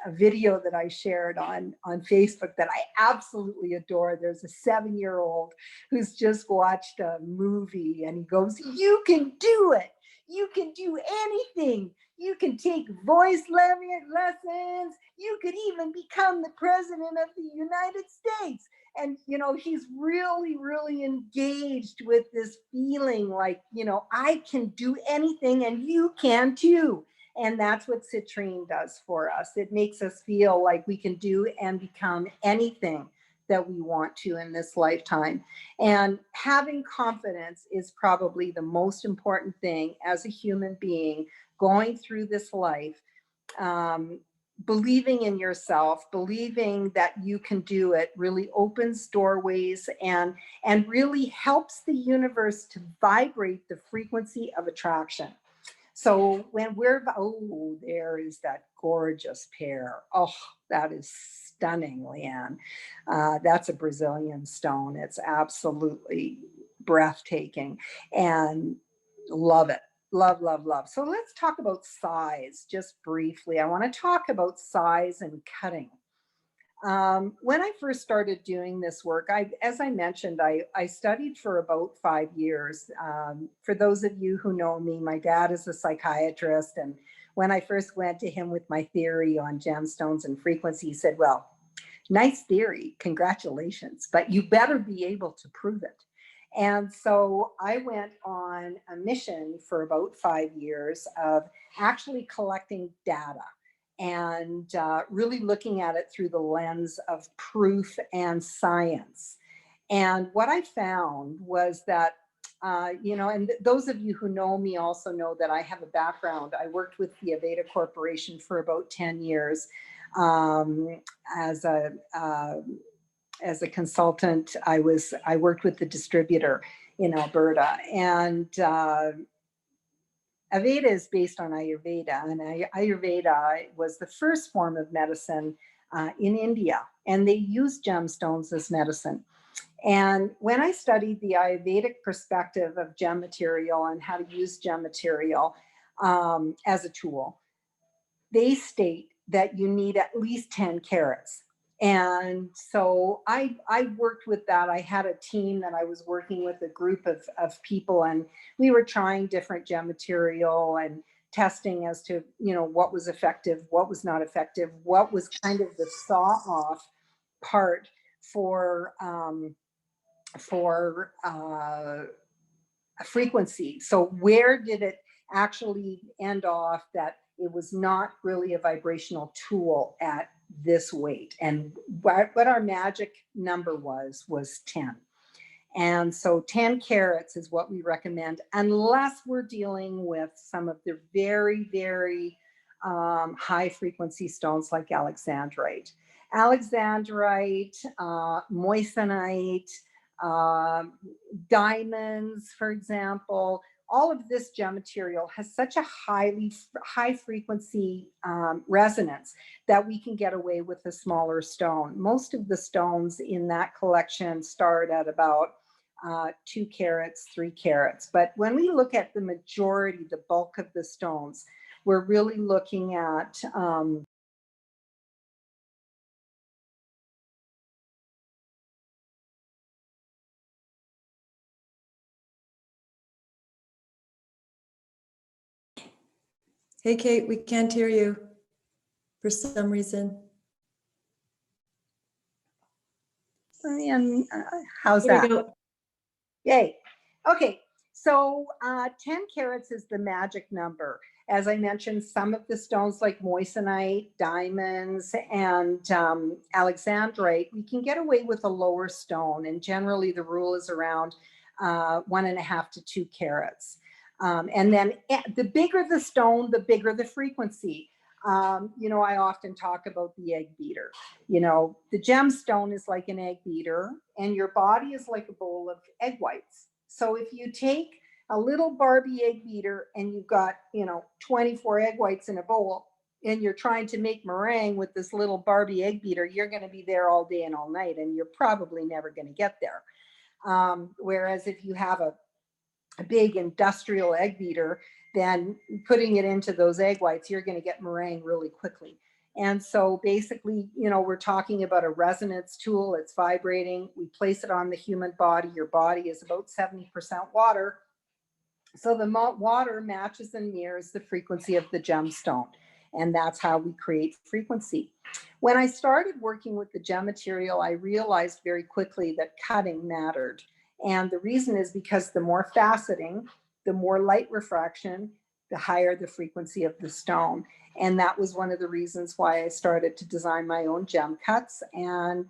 video that I shared on Facebook that I absolutely adore. There's a 7-year-old who's just watched a movie, and he goes, "You can do it. You can do anything. You can take voice lessons. You could even become the president of the United States." And, you know, he's really, really engaged with this feeling like, you know, I can do anything and you can too. And that's what citrine does for us. It makes us feel like we can do and become anything that we want to in this lifetime. And having confidence is probably the most important thing as a human being going through this life. Believing in yourself, believing that you can do it, really opens doorways and really helps the universe to vibrate the frequency of attraction. So when there is that gorgeous pair. Oh, that is stunning, Leanne. That's a Brazilian stone. It's absolutely breathtaking and love it. Love, love, love. So let's talk about size just briefly. I want to talk about size and cutting. When I first started doing this work, as I mentioned, I studied for about 5 years. For those of you who know me, my dad is a psychiatrist. And when I first went to him with my theory on gemstones and frequency, he said, "Well, nice theory, congratulations, but you better be able to prove it." And so I went on a mission for about 5 years of actually collecting data and really looking at it through the lens of proof and science. And what I found was that, you know, and those of you who know me also know that I have a background. I worked with the Aveda Corporation for about 10 years as a consultant. I worked with the distributor in Alberta, and Aveda is based on Ayurveda, and Ayurveda was the first form of medicine in India, and they use gemstones as medicine. And when I studied the Ayurvedic perspective of gem material and how to use gem material as a tool, they state that you need at least 10 carats. And so I worked with that. I had a team that I was working with, a group of people, and we were trying different gem material and testing as to, you know, what was effective, what was not effective, what was kind of the saw off part for a frequency. So where did it actually end off that it was not really a vibrational tool at this weight. And what our magic number was 10. And so 10 carats is what we recommend, unless we're dealing with some of the very, very high frequency stones like alexandrite. Alexandrite, moissanite, diamonds, for example. All of this gem material has such a high frequency resonance that we can get away with a smaller stone. Most of the stones in that collection start at about 2 carats, 3 carats. But when we look at the majority, the bulk of the stones, we're really looking at Hey, Kate, we can't hear you for some reason. and how's There that? we go. Yay. Okay, so 10 carats is the magic number. As I mentioned, some of the stones like moissanite, diamonds, and alexandrite, we can get away with a lower stone. And generally the rule is around 1.5 to 2 carats. And then the bigger the stone, the bigger the frequency. You know, I often talk about the egg beater. You know, the gemstone is like an egg beater, and your body is like a bowl of egg whites. So if you take a little Barbie egg beater and you've got, you know, 24 egg whites in a bowl, and you're trying to make meringue with this little Barbie egg beater, you're going to be there all day and all night, and you're probably never going to get there. Whereas if you have a big industrial egg beater, then putting it into those egg whites, you're going to get meringue really quickly. And so basically, you know, we're talking about a resonance tool. It's vibrating. We place it on the human body. Your body is about 70% water. So the water matches and mirrors the frequency of the gemstone. And that's how we create frequency. When I started working with the gem material, I realized very quickly that cutting mattered. And the reason is because the more faceting, the more light refraction, the higher the frequency of the stone. And that was one of the reasons why I started to design my own gem cuts. And,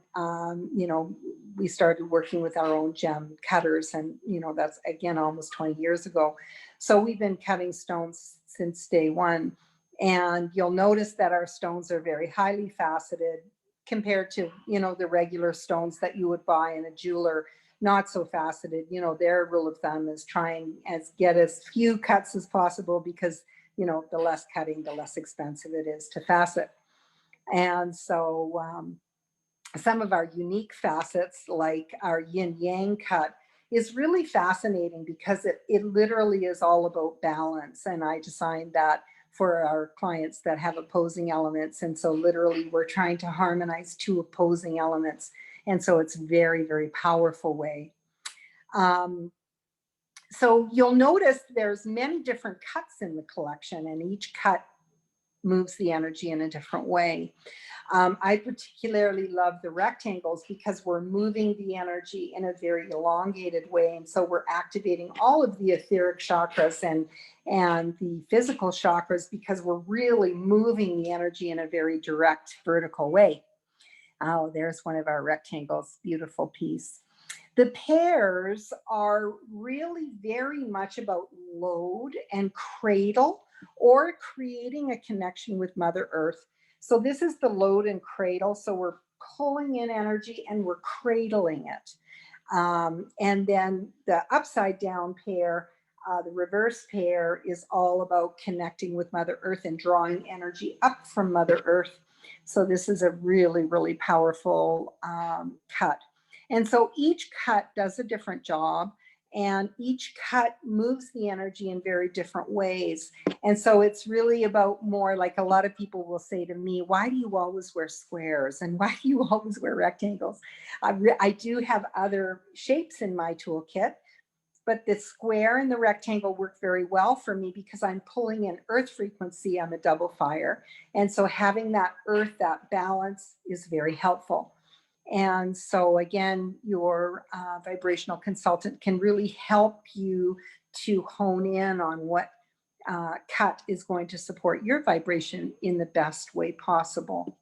you know, we started working with our own gem cutters. And, you know, that's, again, almost 20 years ago. So we've been cutting stones since day one. And you'll notice that our stones are very highly faceted compared to, you know, the regular stones that you would buy in a jeweler. Not so faceted. You know, their rule of thumb is try and get as few cuts as possible, because, you know, the less cutting, the less expensive it is to facet. And so some of our unique facets, like our yin yang cut, is really fascinating because it literally is all about balance. And I designed that for our clients that have opposing elements. And so literally we're trying to harmonize 2 opposing elements. And so it's very, very powerful way. So you'll notice there's many different cuts in the collection, and each cut moves the energy in a different way. I particularly love the rectangles because we're moving the energy in a very elongated way. And so we're activating all of the etheric chakras and the physical chakras, because we're really moving the energy in a very direct vertical way. Oh, there's one of our rectangles, beautiful piece. The pairs are really very much about load and cradle, or creating a connection with Mother Earth. So this is the load and cradle. So we're pulling in energy and we're cradling it. And then the upside down pair, the reverse pair, is all about connecting with Mother Earth and drawing energy up from Mother Earth. So this is a really, really powerful cut. And so each cut does a different job, and each cut moves the energy in very different ways. And so it's really about more, like, a lot of people will say to me, why do you always wear squares? And why do you always wear rectangles? I do have other shapes in my toolkit, but the square and the rectangle work very well for me because I'm pulling in earth frequency. I'm a double fire. And so having that earth, that balance, is very helpful. And so again, your vibrational consultant can really help you to hone in on what cut is going to support your vibration in the best way possible.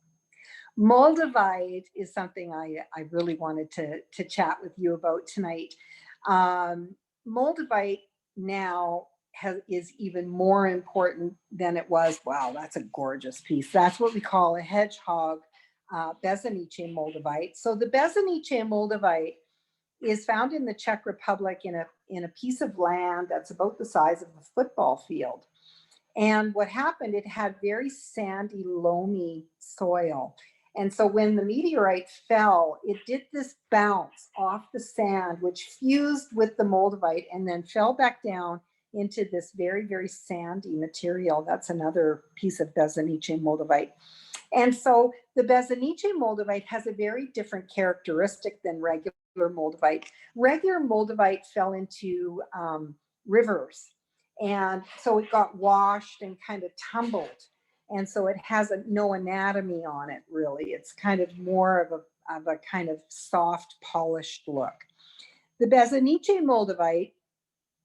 Moldavite is something I really wanted to chat with you about tonight. Moldavite now is even more important than it was. Wow, that's a gorgeous piece. That's what we call a hedgehog Bezaniche Moldavite. So the Bezaniche Moldavite is found in the Czech Republic in a piece of land that's about the size of a football field. And what happened, it had very sandy, loamy soil. And so when the meteorite fell, it did this bounce off the sand, which fused with the moldavite and then fell back down into this very, very sandy material. That's another piece of Bezaniche moldavite. And so the Bezaniche moldavite has a very different characteristic than regular moldavite. Regular moldavite fell into rivers. And so it got washed and kind of tumbled. And so it has no anatomy on it, really. It's kind of more of a kind of soft, polished look. The Bezaniche moldavite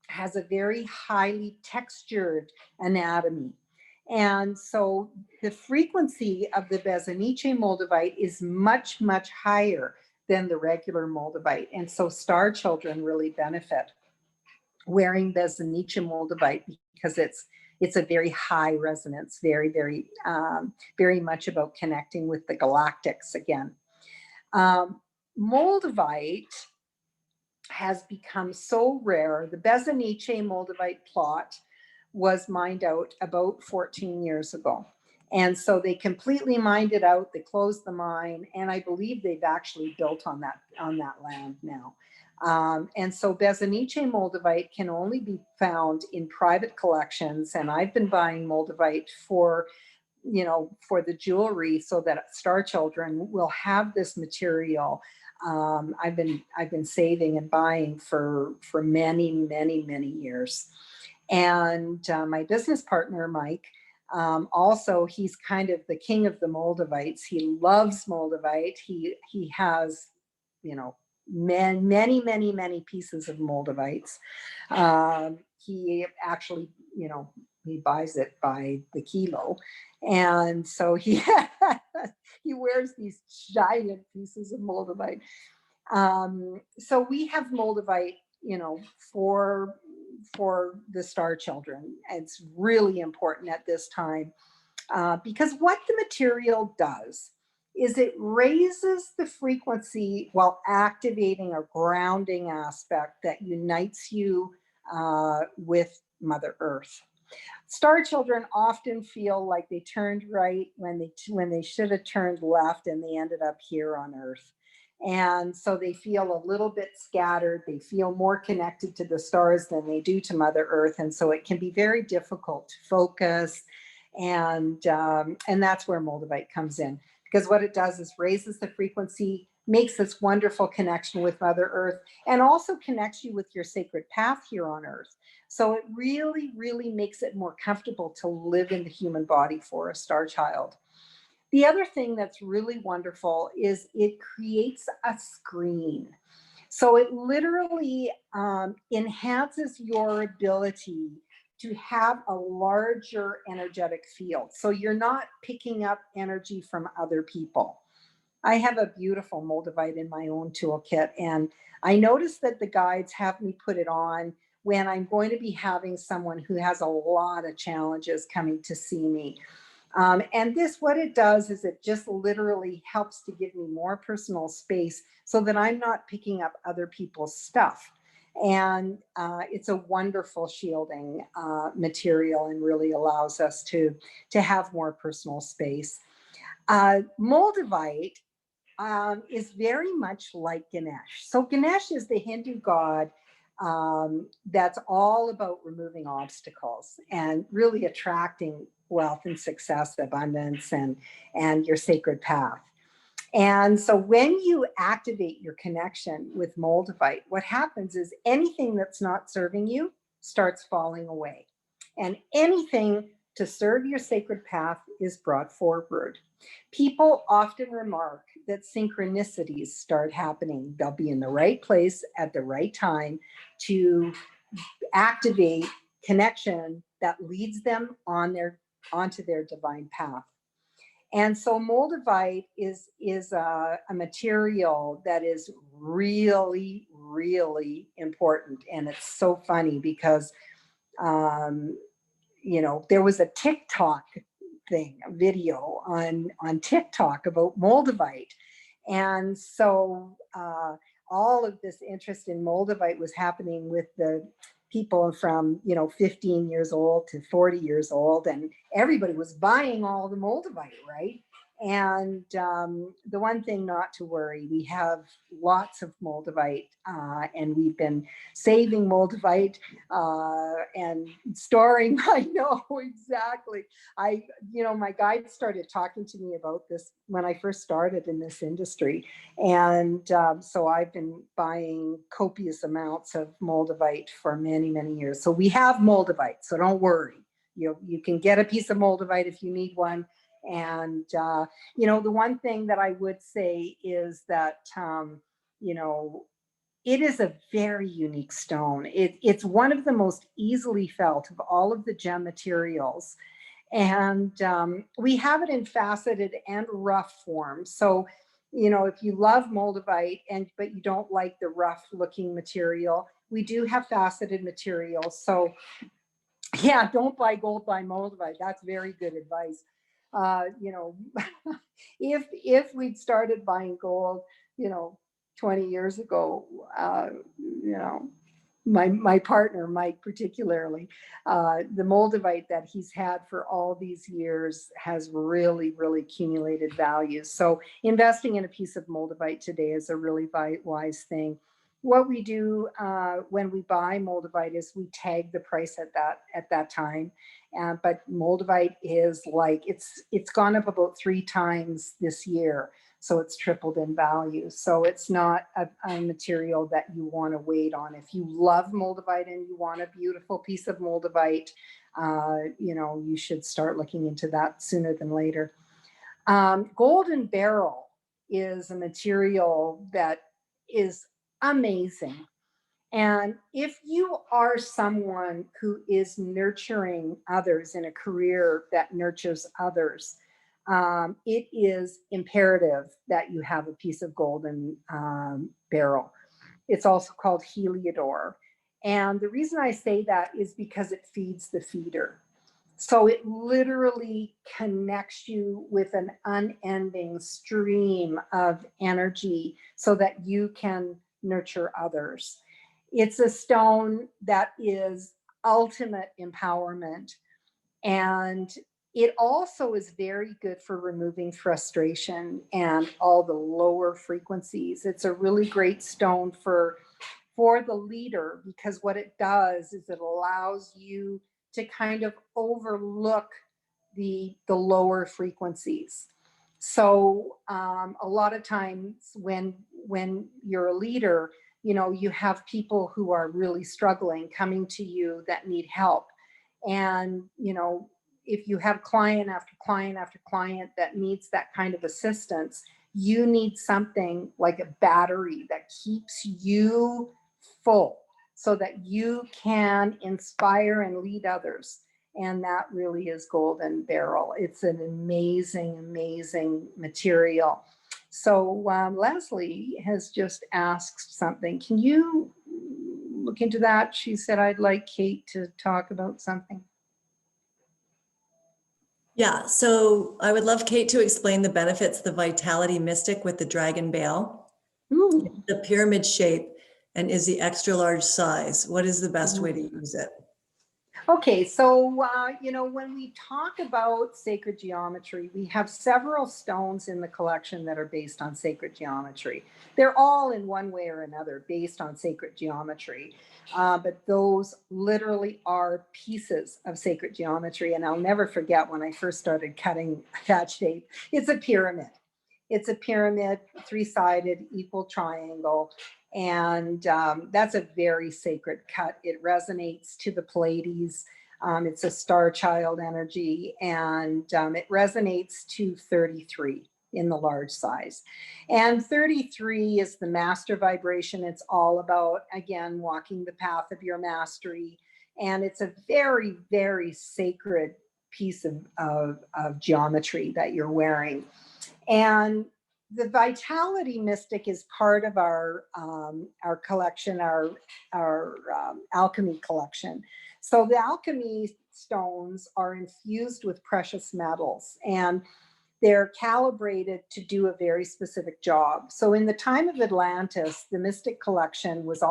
has a very highly textured anatomy. And so the frequency of the Bezaniche moldavite is much, much higher than the regular moldavite. And so star children really benefit wearing Bezaniche moldavite because it's a very high resonance, very, very, very much about connecting with the galactics again. Moldavite has become so rare. The Bezaniche moldavite plot was mined out about 14 years ago. And so they completely mined it out. They closed the mine. And I believe they've actually built on that land now. And so Bezaniche moldavite can only be found in private collections. And I've been buying moldavite for the jewelry so that star children will have this material. I've been saving and buying for many, many, many years. And my business partner, Mike, also, he's kind of the king of the moldavites. He loves moldavite. He has, many, many, many pieces of moldavites. He actually, he buys it by the kilo. And so he wears these giant pieces of moldavite. So we have moldavite, for the star children. It's really important at this time because what the material does is it raises the frequency while activating a grounding aspect that unites you with Mother Earth. Star children often feel like they turned right when they should have turned left, and they ended up here on Earth. And so they feel a little bit scattered. They feel more connected to the stars than they do to Mother Earth. And so it can be very difficult to focus. And that's where moldavite comes in, because what it does is raises the frequency, makes this wonderful connection with Mother Earth, and also connects you with your sacred path here on Earth. So it really, really makes it more comfortable to live in the human body for a star child. The other thing that's really wonderful is it creates a screen. So it literally enhances your ability to have a larger energetic field. So you're not picking up energy from other people. I have a beautiful moldavite in my own toolkit, and I noticed that the guides have me put it on when I'm going to be having someone who has a lot of challenges coming to see me. And this, what it does is it just literally helps to give me more personal space so that I'm not picking up other people's stuff. And it's a wonderful shielding material and really allows us to have more personal space. Moldavite is very much like Ganesh. So Ganesh is the Hindu god that's all about removing obstacles and really attracting wealth and success, abundance, and your sacred path. And so when you activate your connection with moldavite, what happens is anything that's not serving you starts falling away. And anything to serve your sacred path is brought forward. People often remark that synchronicities start happening. They'll be in the right place at the right time to activate connection that leads them onto their divine path. And so Moldavite is a material that is really, really important. And it's so funny because, you know, there was a TikTok thing, a video on TikTok about Moldavite. And so all of this interest in Moldavite was happening with the people from, you know, 15 years old to 40 years old, and everybody was buying all the Moldavite, right? And the one thing not to worry, we have lots of Moldavite, and we've been saving Moldavite and storing. I know exactly. You know, my guide started talking to me about this when I first started in this industry. And so I've been buying copious amounts of Moldavite for many, many years. So we have Moldavite, so don't worry. You can get a piece of Moldavite if you need one. And, you know, the one thing that I would say is that, you know, it is a very unique stone. It's one of the most easily felt of all of the gem materials. And we have it in faceted and rough form. So, you know, if you love Moldavite but you don't like the rough looking material, we do have faceted material. So yeah, don't buy gold, buy Moldavite. That's very good advice. You know, if we'd started buying gold, you know, 20 years ago, you know, my partner, Mike, particularly, the Moldavite that he's had for all these years has really, really accumulated value. So investing in a piece of Moldavite today is a really wise thing. What we do when we buy Moldavite is we tag the price at that time. But Moldavite is like, it's gone up about 3 times this year. So it's tripled in value. So it's not a material that you want to wait on. If you love Moldavite and you want a beautiful piece of Moldavite, you know, you should start looking into that sooner than later. Golden beryl is a material that is amazing. And if you are someone who is nurturing others in a career that nurtures others, it is imperative that you have a piece of golden beryl. It's also called heliodor. And the reason I say that is because it feeds the feeder. So it literally connects you with an unending stream of energy so that you can nurture others. It's a stone that is ultimate empowerment. And it also is very good for removing frustration and all the lower frequencies. It's a really great stone for the leader, because what it does is it allows you to kind of overlook the lower frequencies. So a lot of times when you're a leader, you know, you have people who are really struggling coming to you that need help. And, you know, if you have client after client after client that needs that kind of assistance, you need something like a battery that keeps you full so that you can inspire and lead others. And that really is golden beryl. It's an amazing, amazing material. So Leslie has just asked something. Can you look into that? She said, I'd like Kate to talk about something. Yeah, so I would love Kate to explain the benefits of the Vitality Mystic with the dragon bale. Ooh. The pyramid shape and is the extra large size. What is the best way to use it? Okay, so, you know, when we talk about sacred geometry, we have several stones in the collection that are based on sacred geometry. They're all in one way or another based on sacred geometry, but those literally are pieces of sacred geometry. And I'll never forget when I first started cutting that shape. It's a pyramid. It's a pyramid, 3-sided, equal triangle. And that's a very sacred cut. It resonates to the Pleiades. It's a star child energy, and it resonates to 33 in the large size. And 33 is the master vibration. It's all about, again, walking the path of your mastery. And it's a very, very sacred piece of geometry that you're wearing. And the Vitality Mystic is part of our collection, our alchemy collection. So the alchemy stones are infused with precious metals, and they're calibrated to do a very specific job. So in the time of Atlantis, the Mystic collection was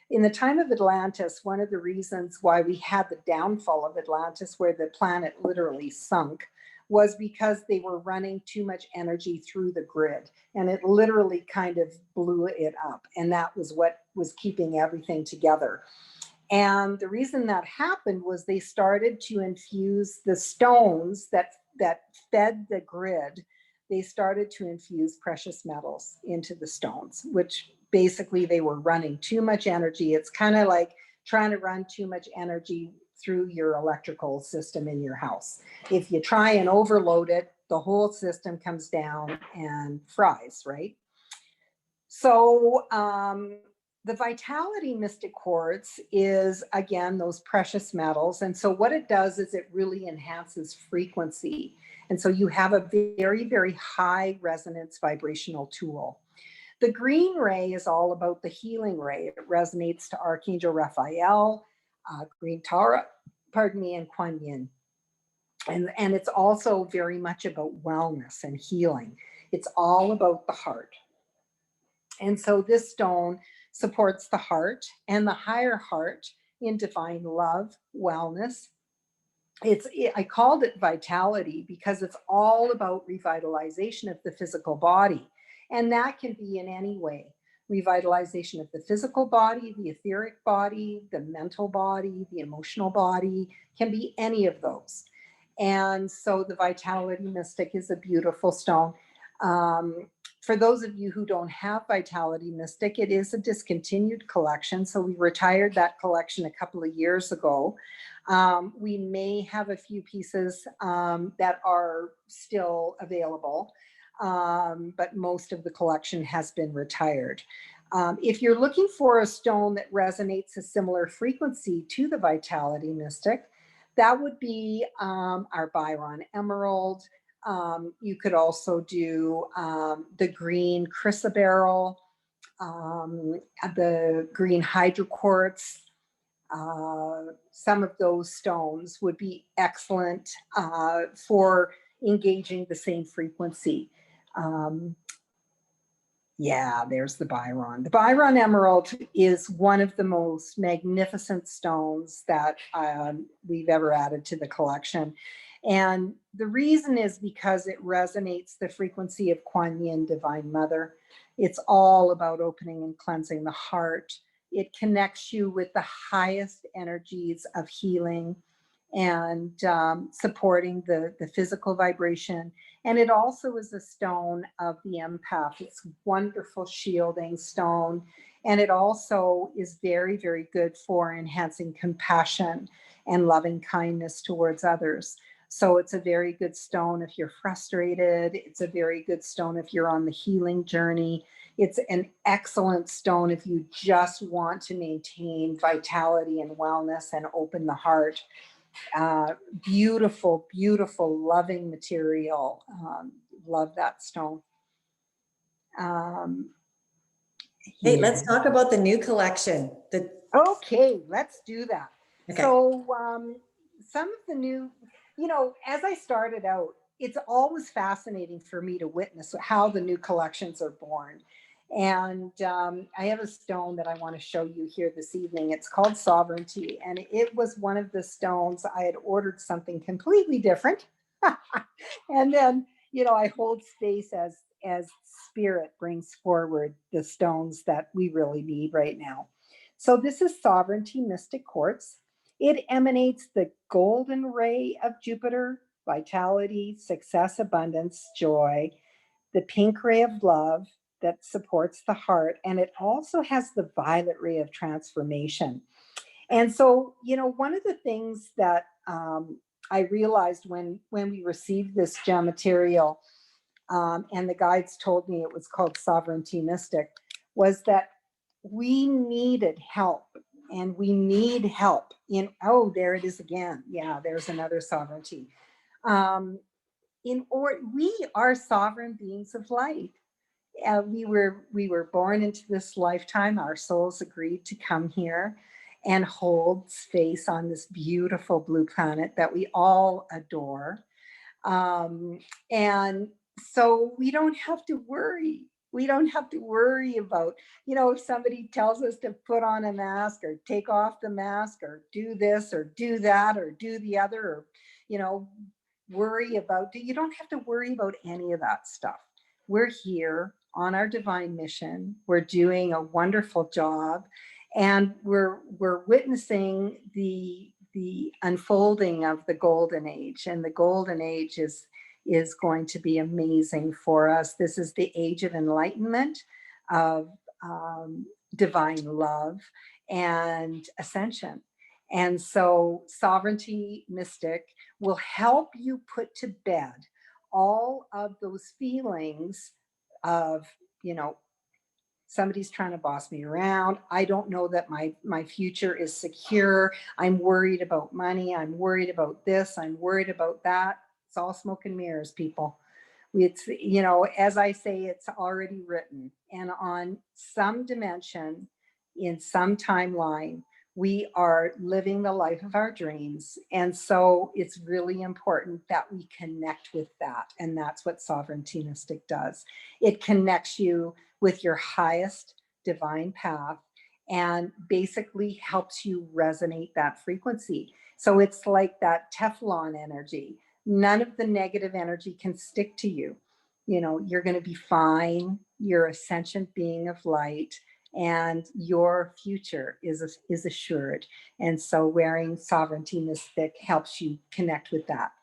in the time of Atlantis, one of the reasons why we had the downfall of Atlantis, where the planet literally sunk, was because they were running too much energy through the grid, and it literally kind of blew it up. And that was what was keeping everything together. And the reason that happened was they started to infuse the stones that fed the grid. They started to infuse precious metals into the stones, which basically they were running too much energy. It's kind of like trying to run too much energy through your electrical system in your house. If you try and overload it, the whole system comes down and fries, right? So the Vitality Mystic Quartz is, again, those precious metals. And so what it does is it really enhances frequency. And so you have a very, very high resonance vibrational tool. The green ray is all about the healing ray. It resonates to Archangel Raphael, Green Tara, and Kuan Yin. And it's also very much about wellness and healing. It's all about the heart. And so this stone supports the heart and the higher heart in divine love, wellness. I called it vitality because it's all about revitalization of the physical body. And that can be in any way. Revitalization of the physical body, the etheric body, the mental body, the emotional body, can be any of those. And so the Vitality Mystic is a beautiful stone. For those of you who don't have Vitality Mystic, it is a discontinued collection. So we retired that collection a couple of years ago. We may have a few pieces that are still available, but most of the collection has been retired. If you're looking for a stone that resonates a similar frequency to the Vitality Mystic, that would be our Byron Emerald. You could also do the green chrysoberyl, the green hydroquartz. Some of those stones would be excellent for engaging the same frequency. Yeah, there's the Byron. The Byron Emerald is one of the most magnificent stones that we've ever added to the collection. And the reason is because it resonates the frequency of Kuan Yin, Divine Mother. It's all about opening and cleansing the heart. It connects you with the highest energies of healing and supporting the physical vibration. And it also is a stone of the empath. It's a wonderful shielding stone. And it also is very, very good for enhancing compassion and loving kindness towards others. So it's a very good stone if you're frustrated. It's a very good stone if you're on the healing journey. It's an excellent stone if you just want to maintain vitality and wellness and open the heart. Beautiful, beautiful, loving material. Love that stone. Hey, let's talk about the new collection. Okay, let's do that. Okay. So some of the new, as I started out, it's always fascinating for me to witness how the new collections are born. And I have a stone that I want to show you here this evening. It's called Sovereignty. And it was one of the stones. I had ordered something completely different. And then, I hold space as spirit brings forward the stones that we really need right now. So this is Sovereignty Mystic Quartz. It emanates the golden ray of Jupiter, vitality, success, abundance, joy, the pink ray of love that supports the heart, and it also has the violet ray of transformation. And so, one of the things that I realized when we received this gem material, and the guides told me it was called Sovereignty Mystic, was that we needed help and we need help in, oh, there it is again. Yeah, there's another sovereignty. We are sovereign beings of light. We were born into this lifetime. Our souls agreed to come here and hold space on this beautiful blue planet that we all adore. Um, and so we don't have to worry. We don't have to worry about, if somebody tells us to put on a mask or take off the mask or do this or do that or do the other, or, you know, you don't have to worry about any of that stuff. We're here on our divine mission. We're doing a wonderful job, and we're witnessing the unfolding of the golden age, and the golden age is going to be amazing for us. This is the age of enlightenment, of divine love and ascension. And so sovereignty mystic will help you put to bed all of those feelings of, somebody's trying to boss me around. I don't know that my future is secure. I'm worried about money. I'm worried about this. I'm worried about that. It's all smoke and mirrors, people. It's, as I say, it's already written. And on some dimension, in some timeline, we are living the life of our dreams. And so it's really important that we connect with that. And that's what Sovereignty Mystic does. It connects you with your highest divine path and basically helps you resonate that frequency. So it's like that Teflon energy. None of the negative energy can stick to you. You're going to be fine. You're a sentient being of light, and your future is assured. And so wearing Sovereignty Mystic helps you connect with that.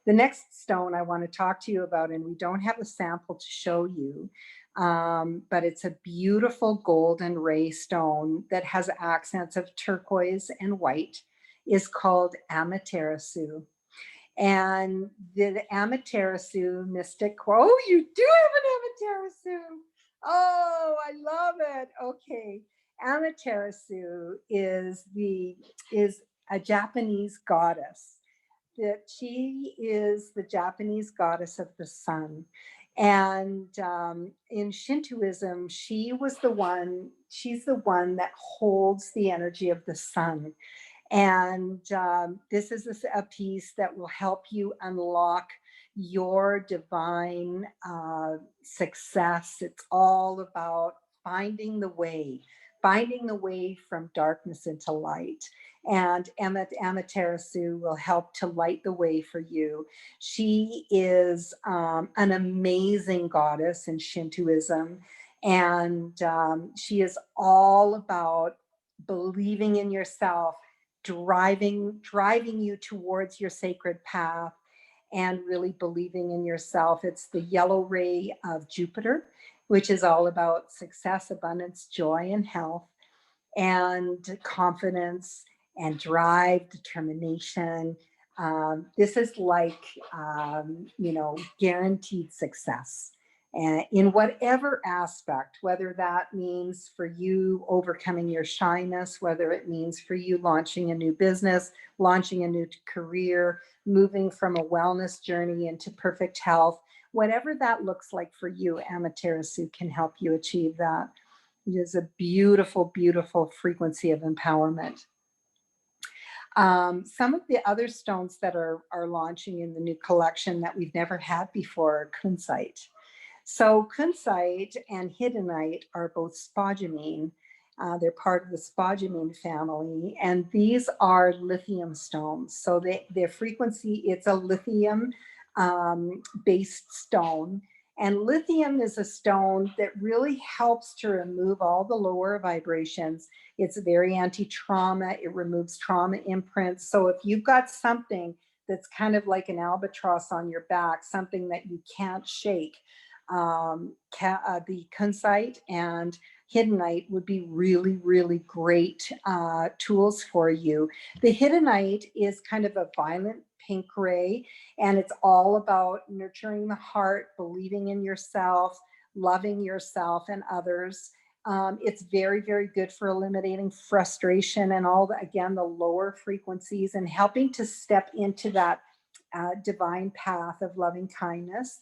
The next stone I want to talk to you about, and we don't have a sample to show you, but it's a beautiful golden ray stone that has accents of turquoise and white, is called Amaterasu. And the Amaterasu mystic, oh, you do have an Amaterasu. Oh, I love it. Okay. Amaterasu is a Japanese goddess. That she is the Japanese goddess of the sun. And in Shintoism, she's the one that holds the energy of the sun. And this is a piece that will help you unlock your divine success. It's all about finding the way from darkness into light. And Amaterasu will help to light the way for you. She is an amazing goddess in Shintoism. And she is all about believing in yourself, driving you towards your sacred path, and really believing in yourself. It's the yellow ray of Jupiter, which is all about success, abundance, joy, and health, and confidence and drive, determination. This is like, guaranteed success. And in whatever aspect, whether that means for you overcoming your shyness, whether it means for you launching a new business, launching a new career, moving from a wellness journey into perfect health, whatever that looks like for you, Amaterasu can help you achieve that. It is a beautiful, beautiful frequency of empowerment. Some of the other stones that are launching in the new collection that we've never had before are Kunzite. So Kunzite and Hiddenite are both spodumene. They're part of the spodumene family, and these are lithium stones. So their frequency, it's a lithium based stone. And lithium is a stone that really helps to remove all the lower vibrations. It's very anti-trauma. It removes trauma imprints. So if you've got something that's kind of like an albatross on your back, something that you can't shake, the Kunzite and Hiddenite would be really, really great tools for you. The Hiddenite is kind of a violent pink ray, and it's all about nurturing the heart, believing in yourself, loving yourself and others. It's very, very good for eliminating frustration and all the, again, the lower frequencies, and helping to step into that divine path of loving kindness.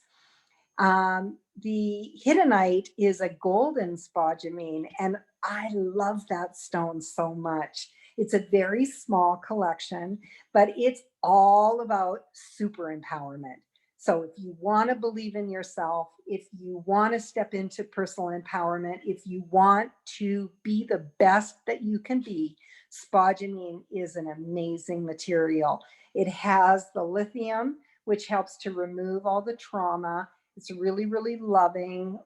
The Hiddenite is a golden spodumene, and I love that stone so much. It's a very small collection, but it's all about super empowerment. So if you want to believe in yourself, if you want to step into personal empowerment, if you want to be the best that you can be, spodumene is an amazing material. It has the lithium, which helps to remove all the trauma. It's really, really loving,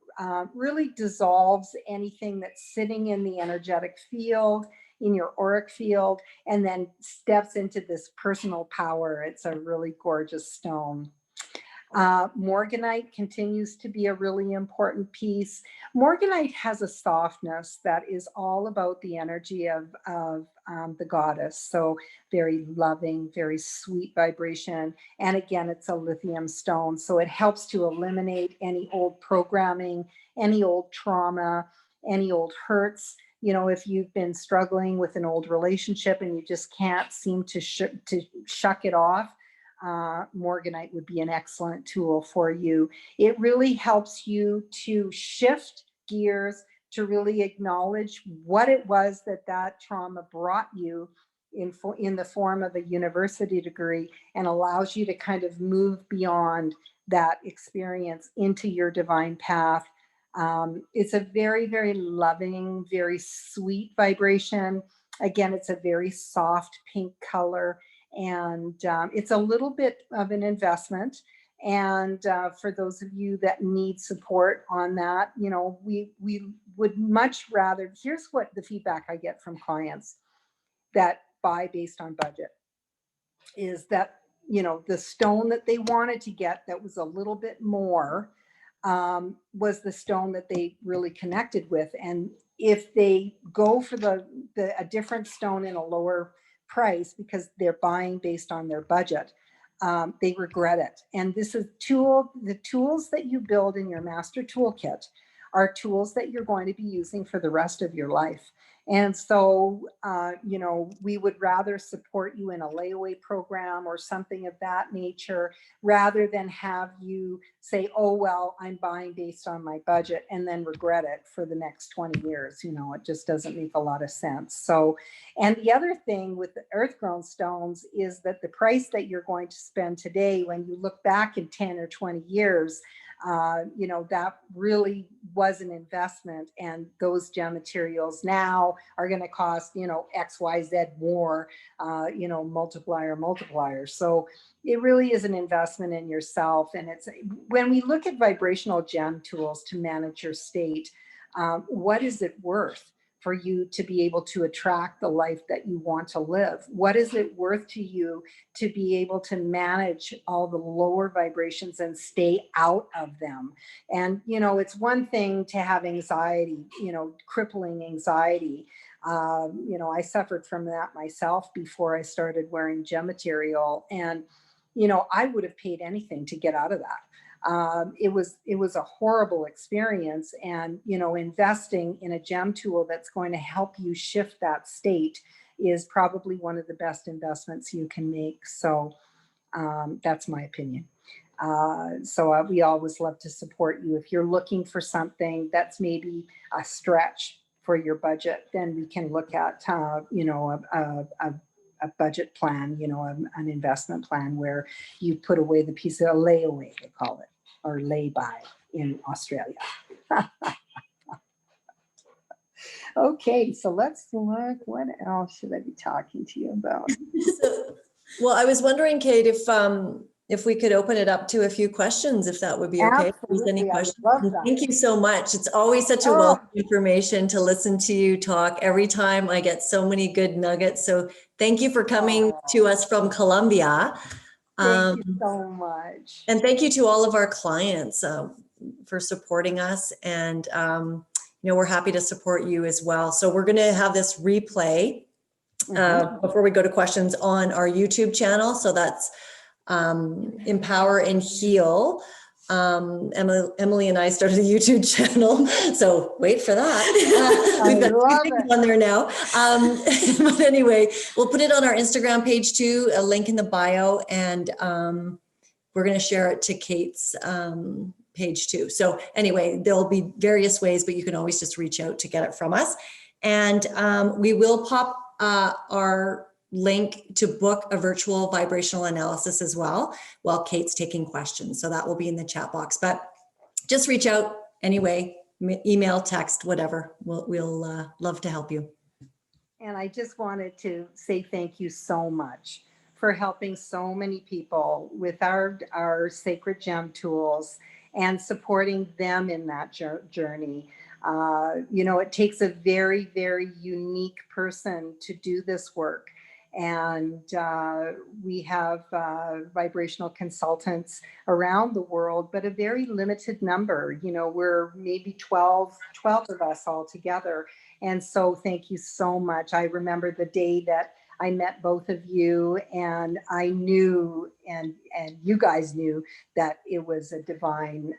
really dissolves anything that's sitting in the energetic field, in your auric field, and then steps into this personal power. It's a really gorgeous stone. Morganite continues to be a really important piece. Morganite has a softness that is all about the energy of the goddess. So very loving, very sweet vibration. And again, it's a lithium stone. So it helps to eliminate any old programming, any old trauma, any old hurts. You know, if you've been struggling with an old relationship and you just can't seem to shuck it off, Morganite would be an excellent tool for you. It really helps you to shift gears, to really acknowledge what it was that trauma brought you in the form of a university degree, and allows you to kind of move beyond that experience into your divine path. It's a very, very loving, very sweet vibration. Again, it's a very soft pink color. And it's a little bit of an investment. And for those of you that need support on that, you know, we would much rather, here's what the feedback I get from clients that buy based on budget, is that, you know, the stone that they wanted to get that was a little bit more was the stone that they really connected with. And if they go for a different stone in a lower price because they're buying based on their budget, they regret it. And this is the tools that you build in your Master Toolkit are tools that you're going to be using for the rest of your life. And so, you know, we would rather support you in a layaway program or something of that nature, rather than have you say, oh, well, I'm buying based on my budget, and then regret it for the next 20 years. You know, it just doesn't make a lot of sense. So, and the other thing with the earth-grown stones is that the price that you're going to spend today, when you look back in 10 or 20 years, you know, that really was an investment, and those gem materials now are going to cost, you know, X, Y, Z more, you know, multiplier. So it really is an investment in yourself. And it's, when we look at vibrational gem tools to manage your state, what is it worth for you to be able to attract the life that you want to live? What is it worth to you to be able to manage all the lower vibrations and stay out of them? And, you know, it's one thing to have anxiety, you know, crippling anxiety. You know, I suffered from that myself before I started wearing gem material. And, you know, I would have paid anything to get out of that. It was a horrible experience. And, you know, investing in a gem tool that's going to help you shift that state is probably one of the best investments you can make. So that's my opinion. So we always love to support you. If you're looking for something that's maybe a stretch for your budget, then we can look at, you know, a budget plan, you know, an investment plan where you put away the piece of layaway, they call it, or lay-by in Australia. Okay, so let's look, what else should I be talking to you about? Well, I was wondering, Kate, if we could open it up to a few questions, if that would be okay. Absolutely, Any I would questions? love that. Thank you so much. It's always such a wealth of information to listen to you talk. Every time I get so many good nuggets. So thank you for coming to us from Colombia. Thank you so much. And thank you to all of our clients for supporting us. And, you know, we're happy to support you as well. So we're going to have this replay before we go to questions on our YouTube channel. So that's Empower and Heal Emily and I started a YouTube channel, so wait for that. We've got love two things it. on there now. But anyway, we'll put it on our Instagram page too, a link in the bio, and we're going to share it to Kate's page too. So anyway, there'll be various ways, but you can always just reach out to get it from us. And we will pop our link to book a virtual vibrational analysis as well while Kate's taking questions. So that will be in the chat box, but just reach out anyway, email, text, whatever. We'll love to help you. And I just wanted to say thank you so much for helping so many people with our sacred gem tools and supporting them in that journey. You know, it takes a very, very unique person to do this work. And we have vibrational consultants around the world, but a very limited number. You know, we're maybe 12 of us all together. And so thank you so much. I remember the day that I met both of you, and I knew, and you guys knew, that it was a divine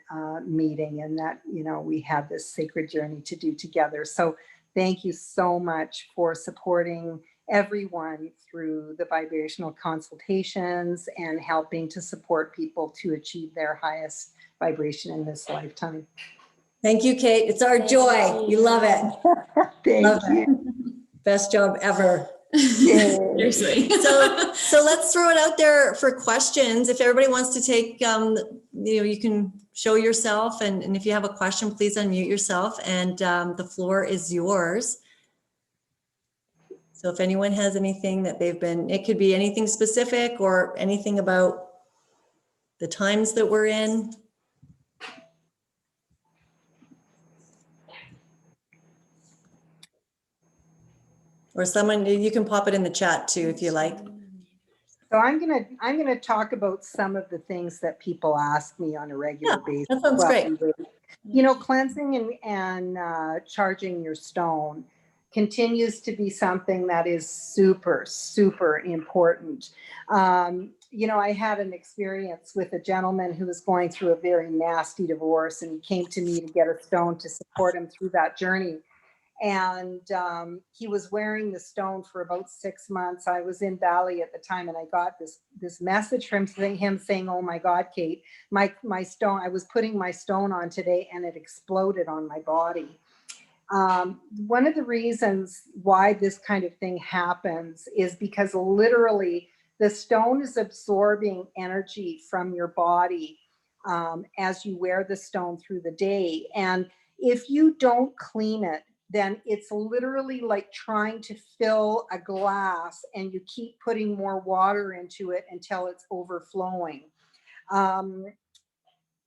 meeting, and that, you know, we had this sacred journey to do together. So thank you so much for supporting everyone through the vibrational consultations and helping to support people to achieve their highest vibration in this lifetime. Thank you, Kate. It's our joy. We love it. Thank you. Best job ever. Seriously. So let's throw it out there for questions. If everybody wants to take, you can show yourself, and if you have a question, please unmute yourself, and the floor is yours. So if anyone has anything that it could be anything specific or anything about the times that we're in. Or someone, you can pop it in the chat too, if you like. So I'm gonna talk about some of the things that people ask me on a regular basis. That sounds great. You know, cleansing and charging your stone continues to be something that is super, super important. You know, I had an experience with a gentleman who was going through a very nasty divorce, and he came to me to get a stone to support him through that journey. And he was wearing the stone for about 6 months. I was in Bali at the time, and I got this message from him saying, "Oh my God, Kate, my stone, I was putting my stone on today and it exploded on my body." One of the reasons why this kind of thing happens is because literally the stone is absorbing energy from your body as you wear the stone through the day. And if you don't clean it, then it's literally like trying to fill a glass and you keep putting more water into it until it's overflowing.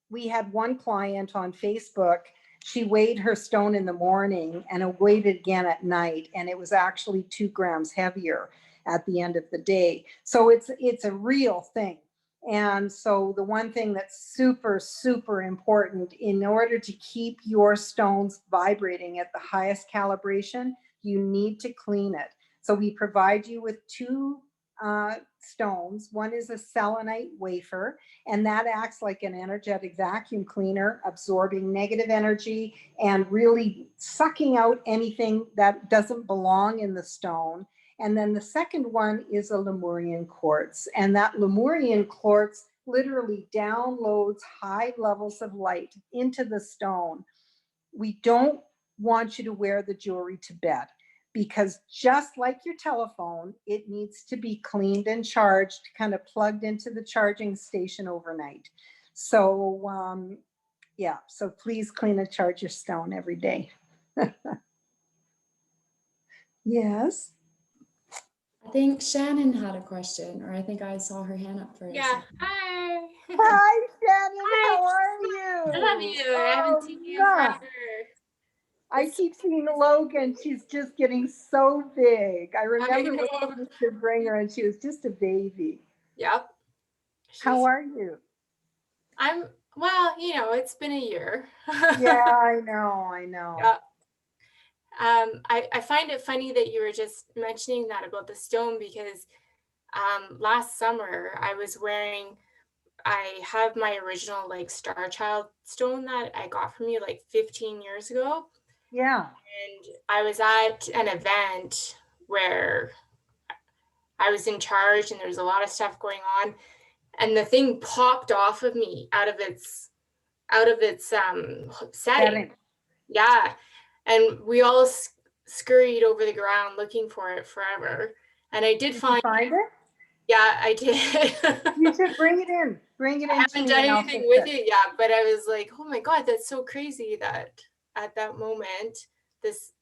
We had one client on Facebook. She weighed her stone in the morning and weighed it again at night, and it was actually 2 grams heavier at the end of the day. So it's a real thing. And so the one thing that's super, super important in order to keep your stones vibrating at the highest calibration, you need to clean it. So we provide you with 2 stones. One is a selenite wafer, and that acts like an energetic vacuum cleaner, absorbing negative energy and really sucking out anything that doesn't belong in the stone. And then the second one is a Lemurian quartz, and that Lemurian quartz literally downloads high levels of light into the stone. We don't want you to wear the jewelry to bed, because just like your telephone, it needs to be cleaned and charged, kind of plugged into the charging station overnight. So yeah, so please clean and charge your stone every day. Yes. I think Shannon had a question, or I think I saw her hand up first. Yeah. Hi. Hi, Shannon. Hi. How are you? I love you. I haven't seen you God. forever. I keep seeing Logan. She's just getting so big. I remember when I used to bring her and she was just a baby. Yep. How are you? Well, you know, it's been a year. Yeah, I know. Yeah. I find it funny that you were just mentioning that about the stone, because last summer I was wearing I have my original like Star Child stone that I got from you like 15 years ago. Yeah. And I was at an event where I was in charge and there was a lot of stuff going on, and the thing popped off of me out of its setting. Yeah. And we all scurried over the ground looking for it forever. And I did Did find you find it? Yeah, I did. You should bring it in. Bring it I in to haven't me done and I'll anything fix with it. it yet, but I was like, oh my God, that's so crazy that at that moment, this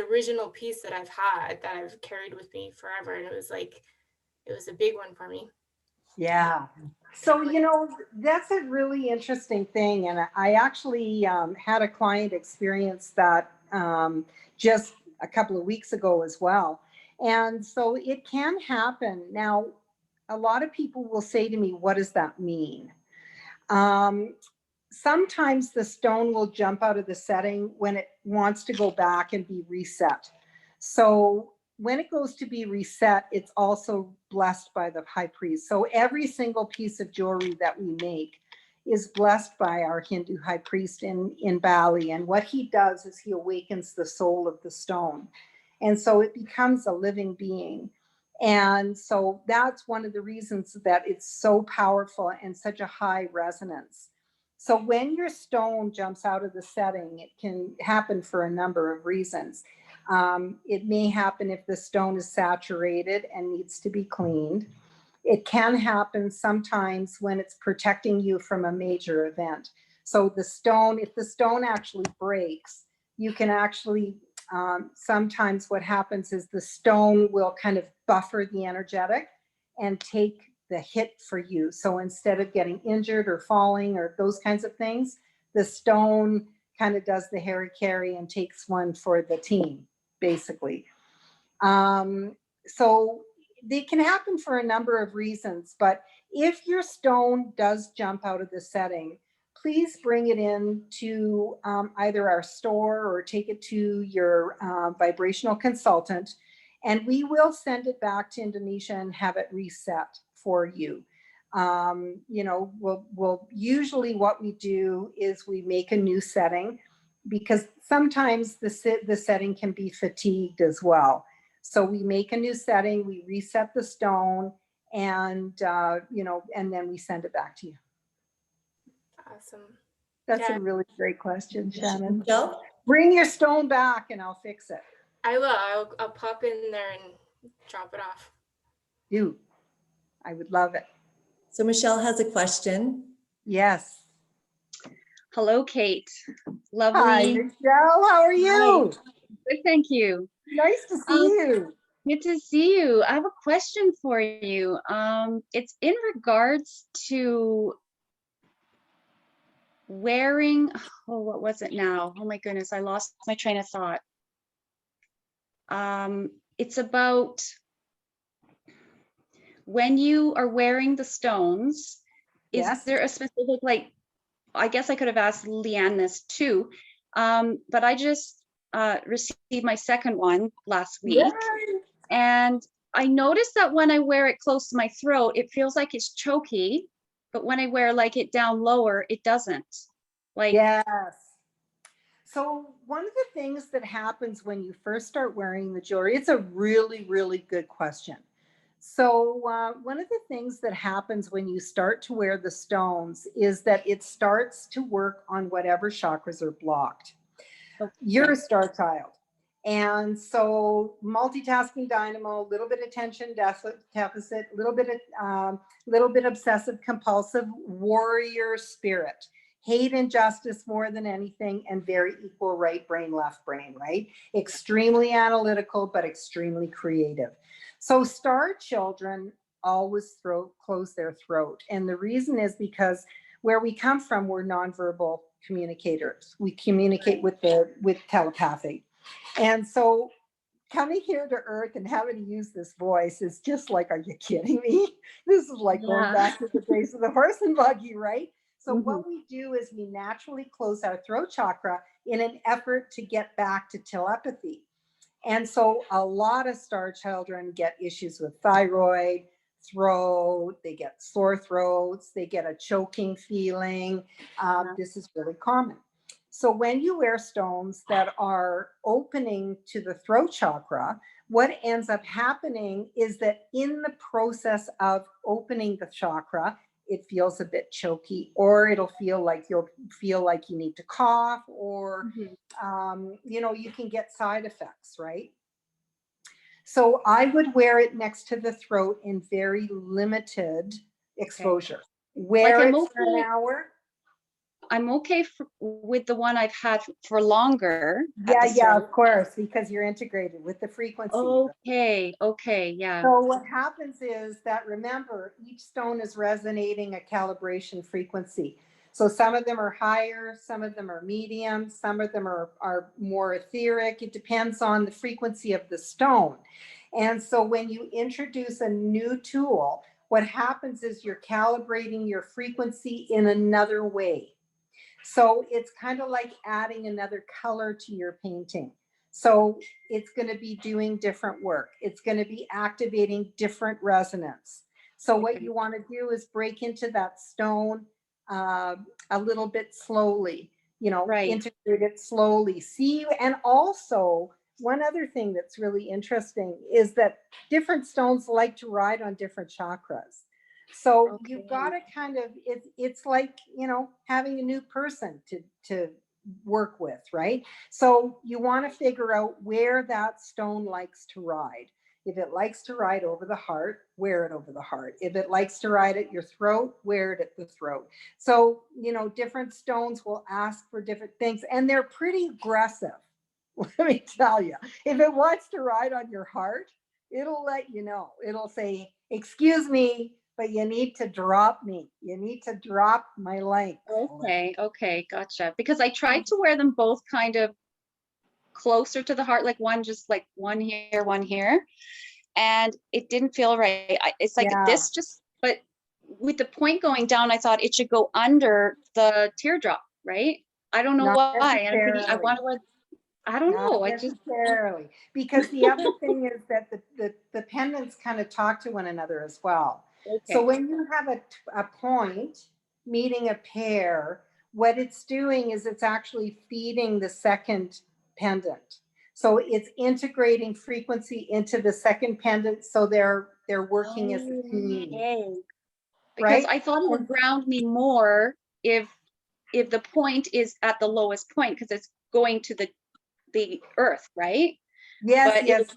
original piece that I've had that I've carried with me forever. And it was like, it was a big one for me. Yeah. So, you know, that's a really interesting thing. And I actually had a client experience that just a couple of weeks ago as well. And so it can happen. Now, a lot of people will say to me, what does that mean? Sometimes the stone will jump out of the setting when it wants to go back and be reset. So when it goes to be reset, it's also blessed by the high priest. So every single piece of jewelry that we make is blessed by our Hindu high priest in Bali. And what he does is he awakens the soul of the stone. And so it becomes a living being. And so that's one of the reasons that it's so powerful and such a high resonance. So when your stone jumps out of the setting, it can happen for a number of reasons. It may happen if the stone is saturated and needs to be cleaned. It can happen sometimes when it's protecting you from a major event. So the stone, if the stone actually breaks, you can actually, sometimes what happens is the stone will kind of buffer the energetic and take the hit for you. So instead of getting injured or falling or those kinds of things, the stone kind of does the hara-kiri and takes one for the team, basically. So they can happen for a number of reasons, but if your stone does jump out of the setting, please bring it in to either our store or take it to your vibrational consultant, and we will send it back to Indonesia and have it reset for you. You know, we'll usually what we do is we make a new setting, because sometimes the setting can be fatigued as well. So we make a new setting, we reset the stone, and you know, and then we send it back to you. Awesome. That's Yeah. a really great question, Shannon. Michelle? Bring your stone back and I'll fix it. I will. I'll pop in there and drop it off. Do. I would love it. So Michelle has a question. Yes. Hello, Kate. Lovely. Hi, Michelle. How are you? Good, thank you. Nice to see you. Good to see you. I have a question for you. It's in regards to wearing, oh, what was it now? Oh my goodness, I lost my train of thought. It's about when you are wearing the stones, is Yes. there a specific, like, I guess I could have asked Leanne this too, but I just received my second one last week. Yay. And I noticed that when I wear it close to my throat, it feels like it's choky, but when I wear like it down lower, it doesn't. Like, Yes. So one of the things that happens when you first start wearing the jewelry, it's a really, really good question. So one of the things that happens when you start to wear the stones is that it starts to work on whatever chakras are blocked. okay. You're a star child. And so multitasking dynamo, a little bit attention deficit, a little bit obsessive compulsive warrior spirit, hate injustice more than anything, and very equal right brain, left brain, right? Extremely analytical, but extremely creative. So star children always close their throat. And the reason is because where we come from, we're nonverbal communicators. We communicate with telepathy. And so coming here to Earth and having to use this voice is just like, are you kidding me? This is like going back to the days of the horse and buggy, right? So what we do is we naturally close our throat chakra in an effort to get back to telepathy. And so a lot of star children get issues with thyroid, throat, they get sore throats, they get a choking feeling. This is really common. So when you wear stones that are opening to the throat chakra, what ends up happening is that in the process of opening the chakra, it feels a bit choky, or it'll feel like you'll feel like you need to cough, or you can get side effects, right? So I would wear it next to the throat in very limited exposure. Wear Like, it for an hour. I'm okay with the one I've had for longer. Yeah, of course, because you're integrated with the frequency. Okay, yeah. So what happens is that, remember, each stone is resonating a calibration frequency. So some of them are higher, some of them are medium, some of them are more etheric. It depends on the frequency of the stone. And so when you introduce a new tool, what happens is you're calibrating your frequency in another way. So it's kind of like adding another color to your painting. So it's going to be doing different work. It's going to be activating different resonance. So what you want to do is break into that stone a little bit slowly, integrate it slowly. See, and also one other thing that's really interesting is that different stones like to ride on different chakras. So you've got to kind of, it's like, having a new person to work with, right? So you want to figure out where that stone likes to ride. If it likes to ride over the heart, wear it over the heart. If it likes to ride at your throat, wear it at the throat. So, different stones will ask for different things, and they're pretty aggressive. Let me tell you, if it wants to ride on your heart, it'll let you know. It'll say, excuse me, but you need to drop me. You need to drop my length. Okay, gotcha. Because I tried to wear them both kind of closer to the heart, like one just like one here, and it didn't feel right. It's like this just, but with the point going down, I thought it should go under the teardrop, right? I don't know why. I want to wear, I don't know. I just necessarily, because the other thing is that the pendants kind of talk to one another as well. So when you have a point meeting a pair, what it's doing is it's actually feeding the second pendant. So it's integrating frequency into the second pendant, so they're working as a team. Because I thought it would ground me more if the point is at the lowest point, because it's going to the earth, right? Yes.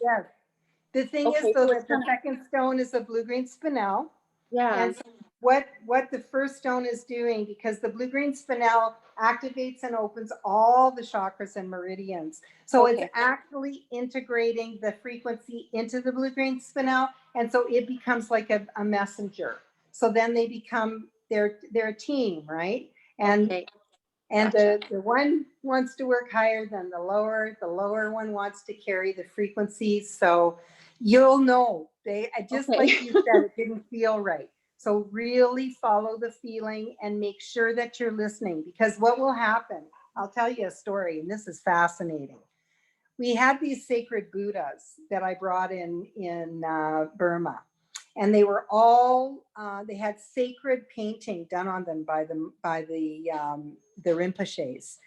The thing is, though, that the second stone is a blue-green spinel. Yeah. And so what the first stone is doing, because the blue-green spinel activates and opens all the chakras and meridians. So it's actually integrating the frequency into the blue-green spinel. And so it becomes like a messenger. So then they become, they're a team, right? And the one wants to work higher than the lower one wants to carry the frequencies. So you'll know, just like you said, it didn't feel right. So really follow the feeling and make sure that you're listening, because what will happen, I'll tell you a story, and this is fascinating. We had these sacred Buddhas that I brought in Burma, and they were all, they had sacred painting done on them by the Rinpoches.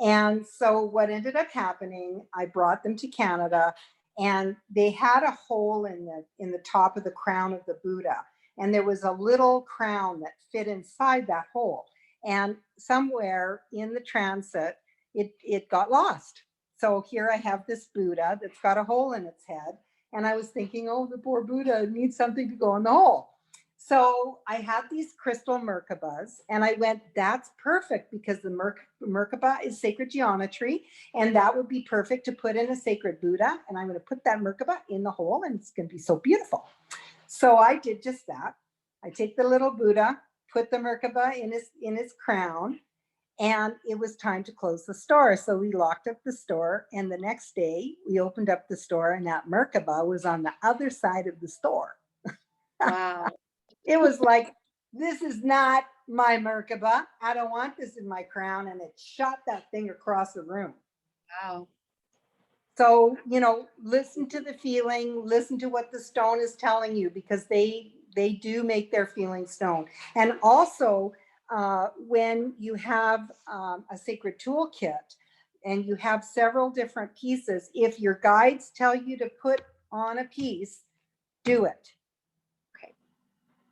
And so what ended up happening, I brought them to Canada, and they had a hole in the top of the crown of the Buddha. And there was a little crown that fit inside that hole. And somewhere in the transit, it got lost. So here I have this Buddha that's got a hole in its head. And I was thinking, oh, the poor Buddha needs something to go in the hole. So I had these crystal Merkabas, and I went, that's perfect, because the Merkaba is sacred geometry, and that would be perfect to put in a sacred Buddha. And I'm going to put that Merkaba in the hole, and it's going to be so beautiful. So I did just that. I take the little Buddha, put the Merkaba in his crown, and it was time to close the store. So we locked up the store, and the next day we opened up the store, and that Merkaba was on the other side of the store. Wow. It was like, this is not my Merkaba. I don't want this in my crown. And it shot that thing across the room. Wow. So, listen to the feeling, listen to what the stone is telling you, because they They do make their feelings known. And also, when you have a sacred toolkit and you have several different pieces, if your guides tell you to put on a piece, do it. Okay.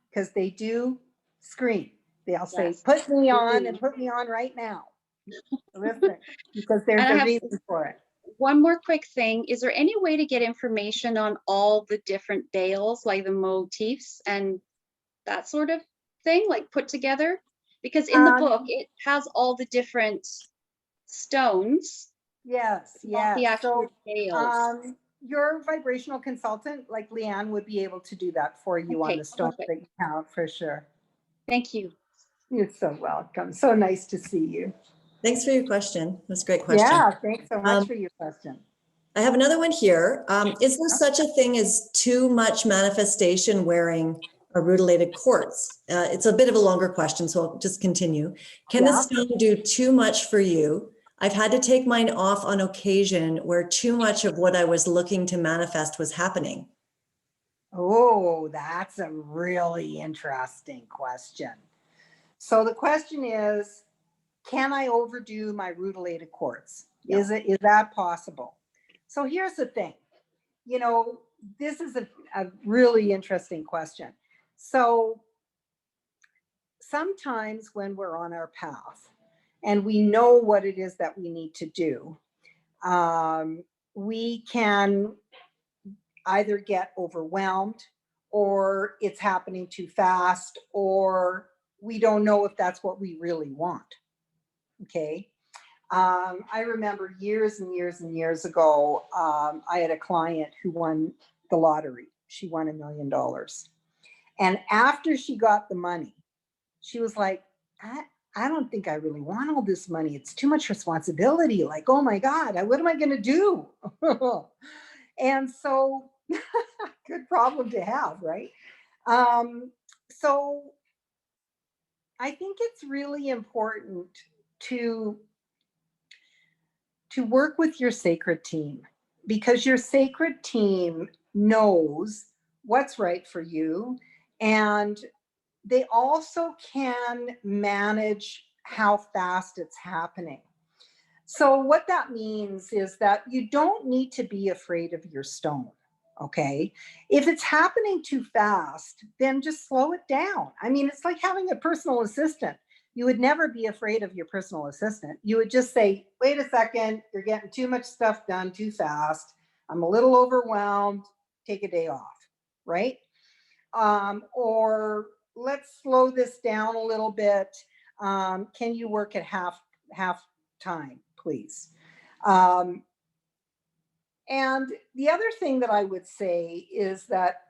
Because they do scream. They'll say, Yes. put me on and put me on right now. Listen, because there's And I a have reason for it. one more quick thing. Is there any way to get information on all the different bales, like the motifs and that sort of thing, like put together? Because in the book, it has all the different stones, Yes, not the yes. actual So bales. your vibrational consultant, like Leanne, would be able to do that for you on Okay, the stones perfect. that you have for sure. Thank you. You're so welcome. So nice to see you. Thanks for your question. That's a great question. Yeah, thanks so much for your question. I have another one here. Is there such a thing as too much manifestation wearing a rutilated quartz? It's a bit of a longer question, so I'll just continue. Can the Yeah. stone do too much for you? I've had to take mine off on occasion where too much of what I was looking to manifest was happening. Oh, that's a really interesting question. So the question is, can I overdo my rutilated quartz? Yeah. Is that possible? So here's the thing, you know, this is a really interesting question. So sometimes when we're on our path and we know what it is that we need to do, we can either get overwhelmed, or it's happening too fast, or we don't know if that's what we really want. Okay. I remember years and years and years ago, I had a client who won the lottery. She won $1 million. And after she got the money, she was like, I don't think I really want all this money. It's too much responsibility. Like, oh my God, what am I going to do? And so, good problem to have, right? So I think it's really important to work with your sacred team, because your sacred team knows what's right for you, and they also can manage how fast it's happening. So what that means is that you don't need to be afraid of your stone. Okay. If it's happening too fast, then just slow it down. I mean, it's like having a personal assistant. You would never be afraid of your personal assistant. You would just say, wait a second, you're getting too much stuff done too fast. I'm a little overwhelmed. Take a day off, right? Or let's slow this down a little bit. Can you work at half time, please? And the other thing that I would say is that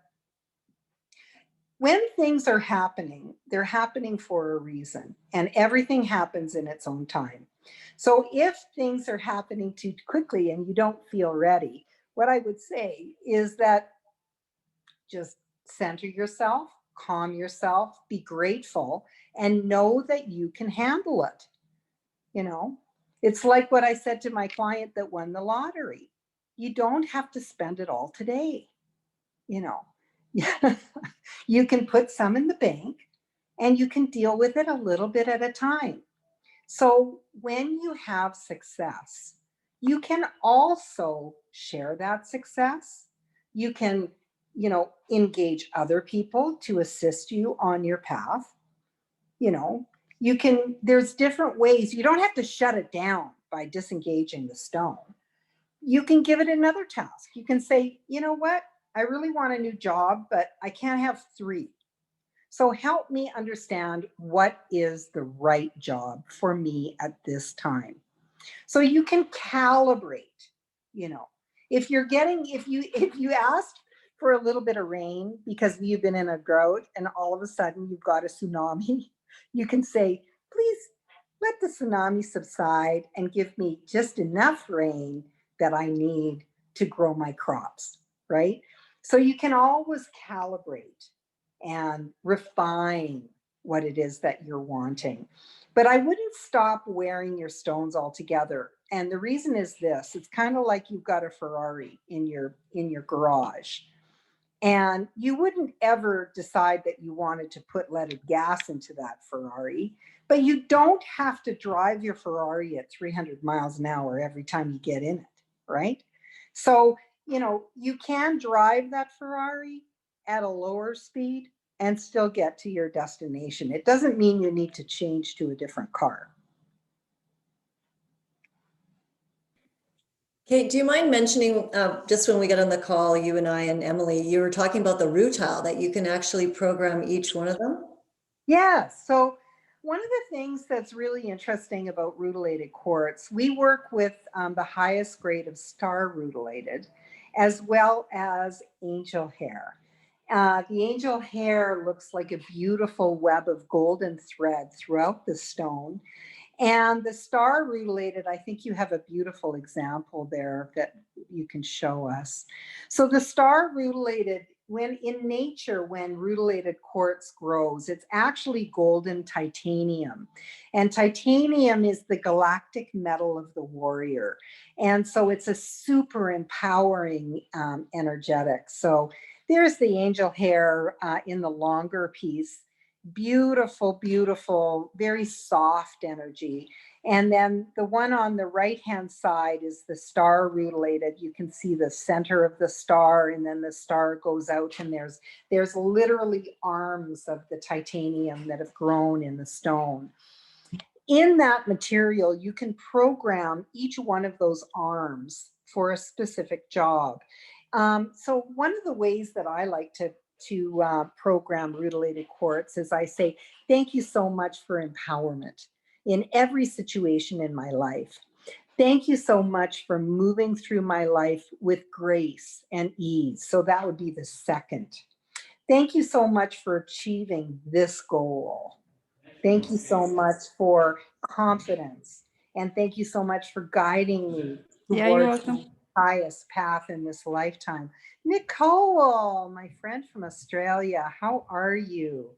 when things are happening, they're happening for a reason, and everything happens in its own time. So if things are happening too quickly and you don't feel ready, what I would say is that just center yourself, calm yourself, be grateful, and know that you can handle it. You know, it's like what I said to my client that won the lottery. You don't have to spend it all today. You know, you can put some in the bank and you can deal with it a little bit at a time. So when you have success, you can also share that success. You can, you know, engage other people to assist you on your path. You know, you can, there's different ways. You don't have to shut it down by disengaging the stone. You can give it another task. You can say, you know what, I really want a new job, but I can't have 3. So help me understand what is the right job for me at this time. So you can calibrate, you know, if you asked for a little bit of rain because you've been in a drought and all of a sudden you've got a tsunami, you can say, please let the tsunami subside and give me just enough rain that I need to grow my crops, right? So you can always calibrate and refine what it is that you're wanting. But I wouldn't stop wearing your stones altogether. And the reason is this: it's kind of like you've got a Ferrari in your garage. And you wouldn't ever decide that you wanted to put leaded gas into that Ferrari, but you don't have to drive your Ferrari at 300 miles an hour every time you get in it, right? So, you know, you can drive that Ferrari at a lower speed and still get to your destination. It doesn't mean you need to change to a different car. Kate, do you mind mentioning, just when we got on the call, you and I and Emily, you were talking about the rutile, that you can actually program each one of them? Yeah, so one of the things that's really interesting about rutilated quartz, we work with the highest grade of star rutilated, as well as angel hair. The angel hair looks like a beautiful web of golden thread throughout the stone. And the star rutilated, I think you have a beautiful example there that you can show us. So the star rutilated, when in nature, when rutilated quartz grows, it's actually golden titanium. And titanium is the galactic metal of the warrior. And so it's a super empowering energetic. So there's the angel hair in the longer piece. Beautiful, beautiful, very soft energy. And then the one on the right-hand side is the star rutilated. You can see the center of the star, and then the star goes out, and there's literally arms of the titanium that have grown in the stone. In that material, you can program each one of those arms for a specific job. So one of the ways that I like to program rutilated quartz is I say, thank you so much for empowerment in every situation in my life. Thank you so much for moving through my life with grace and ease. So that would be the second. Thank you so much for achieving this goal. Thank you so much for confidence. And thank you so much for guiding me Yeah, you're towards welcome. the highest path in this lifetime. Nicole, my friend from Australia, how are you?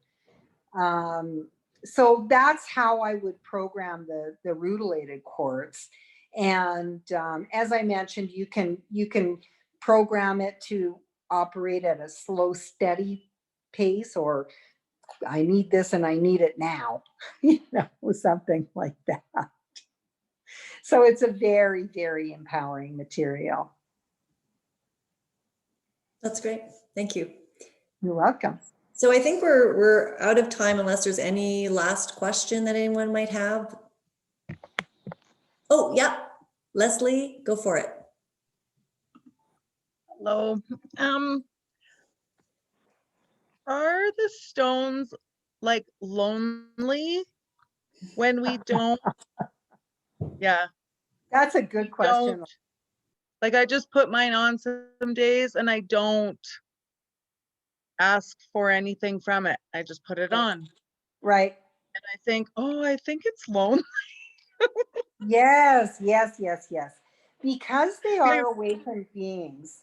So that's how I would program the rutilated quartz. And as I mentioned, you can program it to operate at a slow, steady pace, or I need this and I need it now, you know, something like that. So it's a very, very empowering material. That's great. Thank you. You're welcome. So I think we're out of time unless there's any last question that anyone might have. Oh, yeah. Leslie, go for it. Hello. Are the stones like lonely when we don't? Yeah. That's a good question. Don't, like I just put mine on some days and I don't ask for anything from it. I just put it on. Right. And I think, oh, I think it's lonely. Yes, yes, yes, yes. Because they are awakened beings.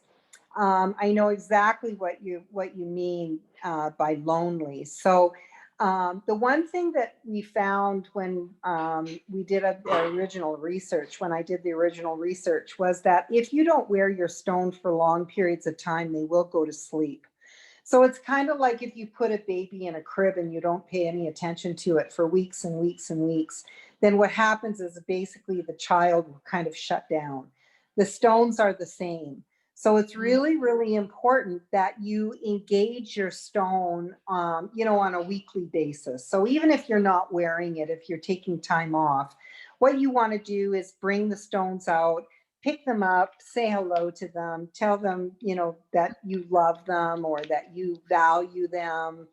I know exactly what you mean by lonely. So the one thing that we found when we did the original research, when I did the original research, was that if you don't wear your stone for long periods of time, they will go to sleep. So it's kind of like if you put a baby in a crib and you don't pay any attention to it for weeks and weeks and weeks, then what happens is basically the child will kind of shut down. The stones are the same. So it's really, really important that you engage your stone, you know, on a weekly basis. So even if you're not wearing it, if you're taking time off, what you want to do is bring the stones out, pick them up, say hello to them, tell them, you know, that you love them or that you value them,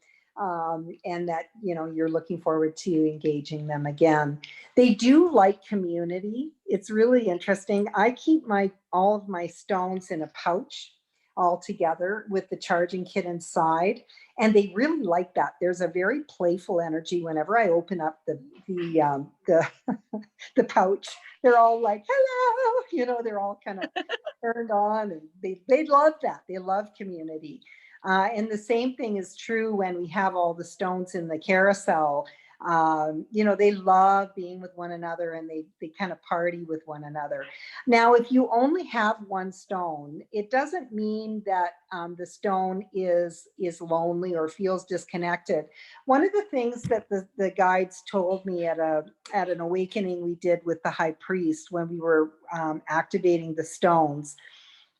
and that, you know, you're looking forward to engaging them again. They do like community. It's really interesting. I keep all of my stones in a pouch all together with the charging kit inside, and they really like that. There's a very playful energy whenever I open up the the pouch. They're all like, hello, you know, they're all kind of turned on, and they love that. They love community. And the same thing is true when we have all the stones in the carousel. You know, they love being with one another, and they kind of party with one another. Now, if you only have one stone, it doesn't mean that the stone is lonely or feels disconnected. One of the things that the guides told me at an awakening we did with the high priest when we were activating the stones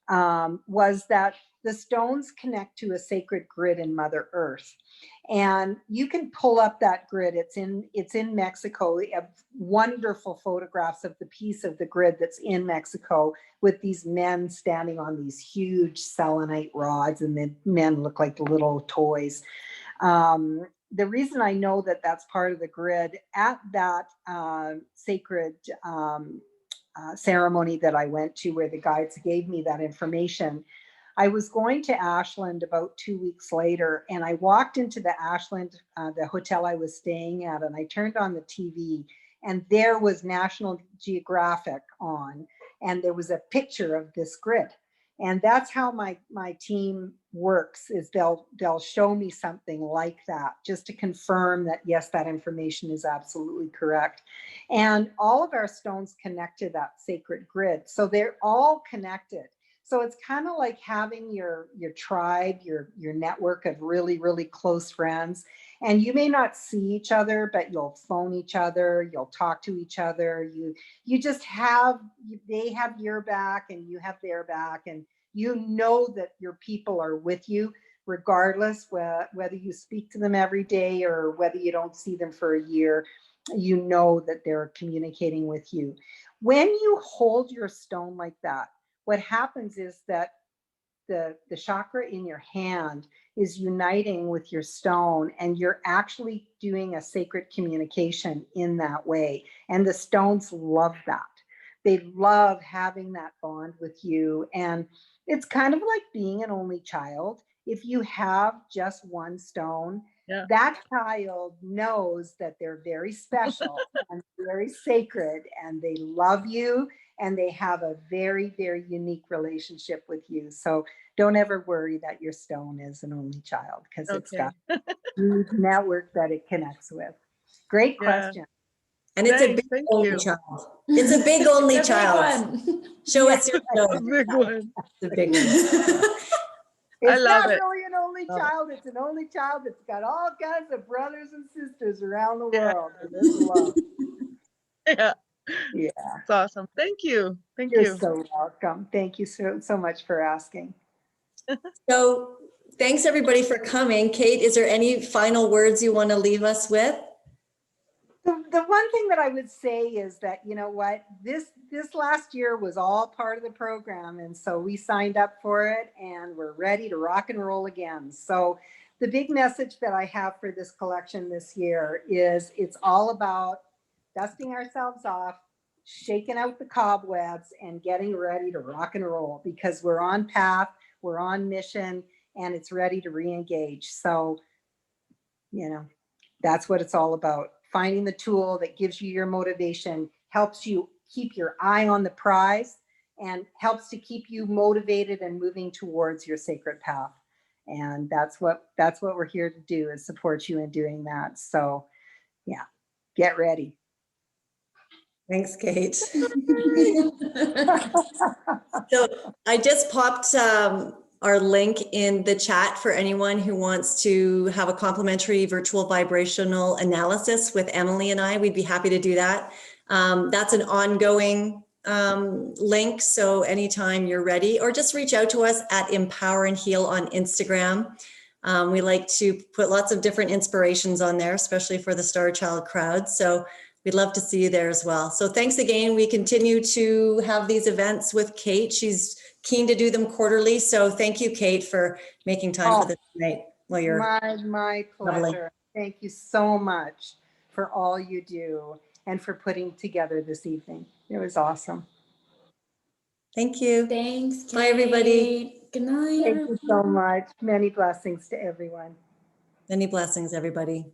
was that the stones connect to a sacred grid in Mother Earth. And you can pull up that grid. It's in Mexico. We have wonderful photographs of the piece of the grid that's in Mexico with these men standing on these huge selenite rods, and the men look like little toys. The reason I know that that's part of the grid, at that sacred ceremony that I went to where the guides gave me that information, I was going to Ashland about 2 weeks later, and I walked into the Ashland, the hotel I was staying at, and I turned on the TV, and there was National Geographic on, and there was a picture of this grid. And that's how my team works, is they'll show me something like that just to confirm that, yes, that information is absolutely correct. And all of our stones connect to that sacred grid. So they're all connected. So it's kind of like having your tribe, your network of really, really close friends. And you may not see each other, but you'll phone each other, you'll talk to each other. You just have, they have your back and you have their back, and you know that your people are with you, regardless whether you speak to them every day or whether you don't see them for a year. You know that they're communicating with you. When you hold your stone like that, what happens is that the chakra in your hand is uniting with your stone, and you're actually doing a sacred communication in that way. And the stones love that. They love having that bond with you. And it's kind of like being an only child. If you have just one stone, Yeah. that child knows that they're very special and very sacred, and they love you, and they have a very, very unique relationship with you. So don't ever worry that your stone is an only child, because it's got a huge network that it connects with. Great Yeah. question. And it's a Thanks, big thank only you. child. It's a big only The big child. one. Show Yeah. us your A stone. big one. The big one. I It's love not it. really an only Love it. child. It's an only child that's got all kinds of brothers and sisters around the Yeah. world. And it's love. Yeah, Yeah, it's awesome. Thank you. Thank you're you. so welcome. Thank you so much for asking. So thanks everybody for coming. Kate, is there any final words you want to leave us with? The one thing that I would say is that, you know what, this last year was all part of the program. And so we signed up for it, and we're ready to rock and roll again. So the big message that I have for this collection this year is it's all about dusting ourselves off, shaking out the cobwebs, and getting ready to rock and roll, because we're on path, we're on mission, and it's ready to re-engage. So, you know, that's what it's all about. Finding the tool that gives you your motivation, helps you keep your eye on the prize, and helps to keep you motivated and moving towards your sacred path. And that's what we're here to do, is support you in doing that. So yeah, get ready. Thanks, Kate. So I just popped our link in the chat for anyone who wants to have a complimentary virtual vibrational analysis with Emily and I. We'd be happy to do that. That's an ongoing link. So anytime you're ready, or just reach out to us at Empower and Heal on Instagram. We like to put lots of different inspirations on there, especially for the Star Child crowd. So we'd love to see you there as well. So thanks again. We continue to have these events with Kate. She's keen to do them quarterly. So thank you, Kate, for making time for this tonight. Well, you're my pleasure. lovely. Thank you so much for all you do and for putting together this evening. It was awesome. Thank you. Thanks, Kate. Bye, everybody. Good night. Thank you so much. Many blessings to everyone. Many blessings, everybody.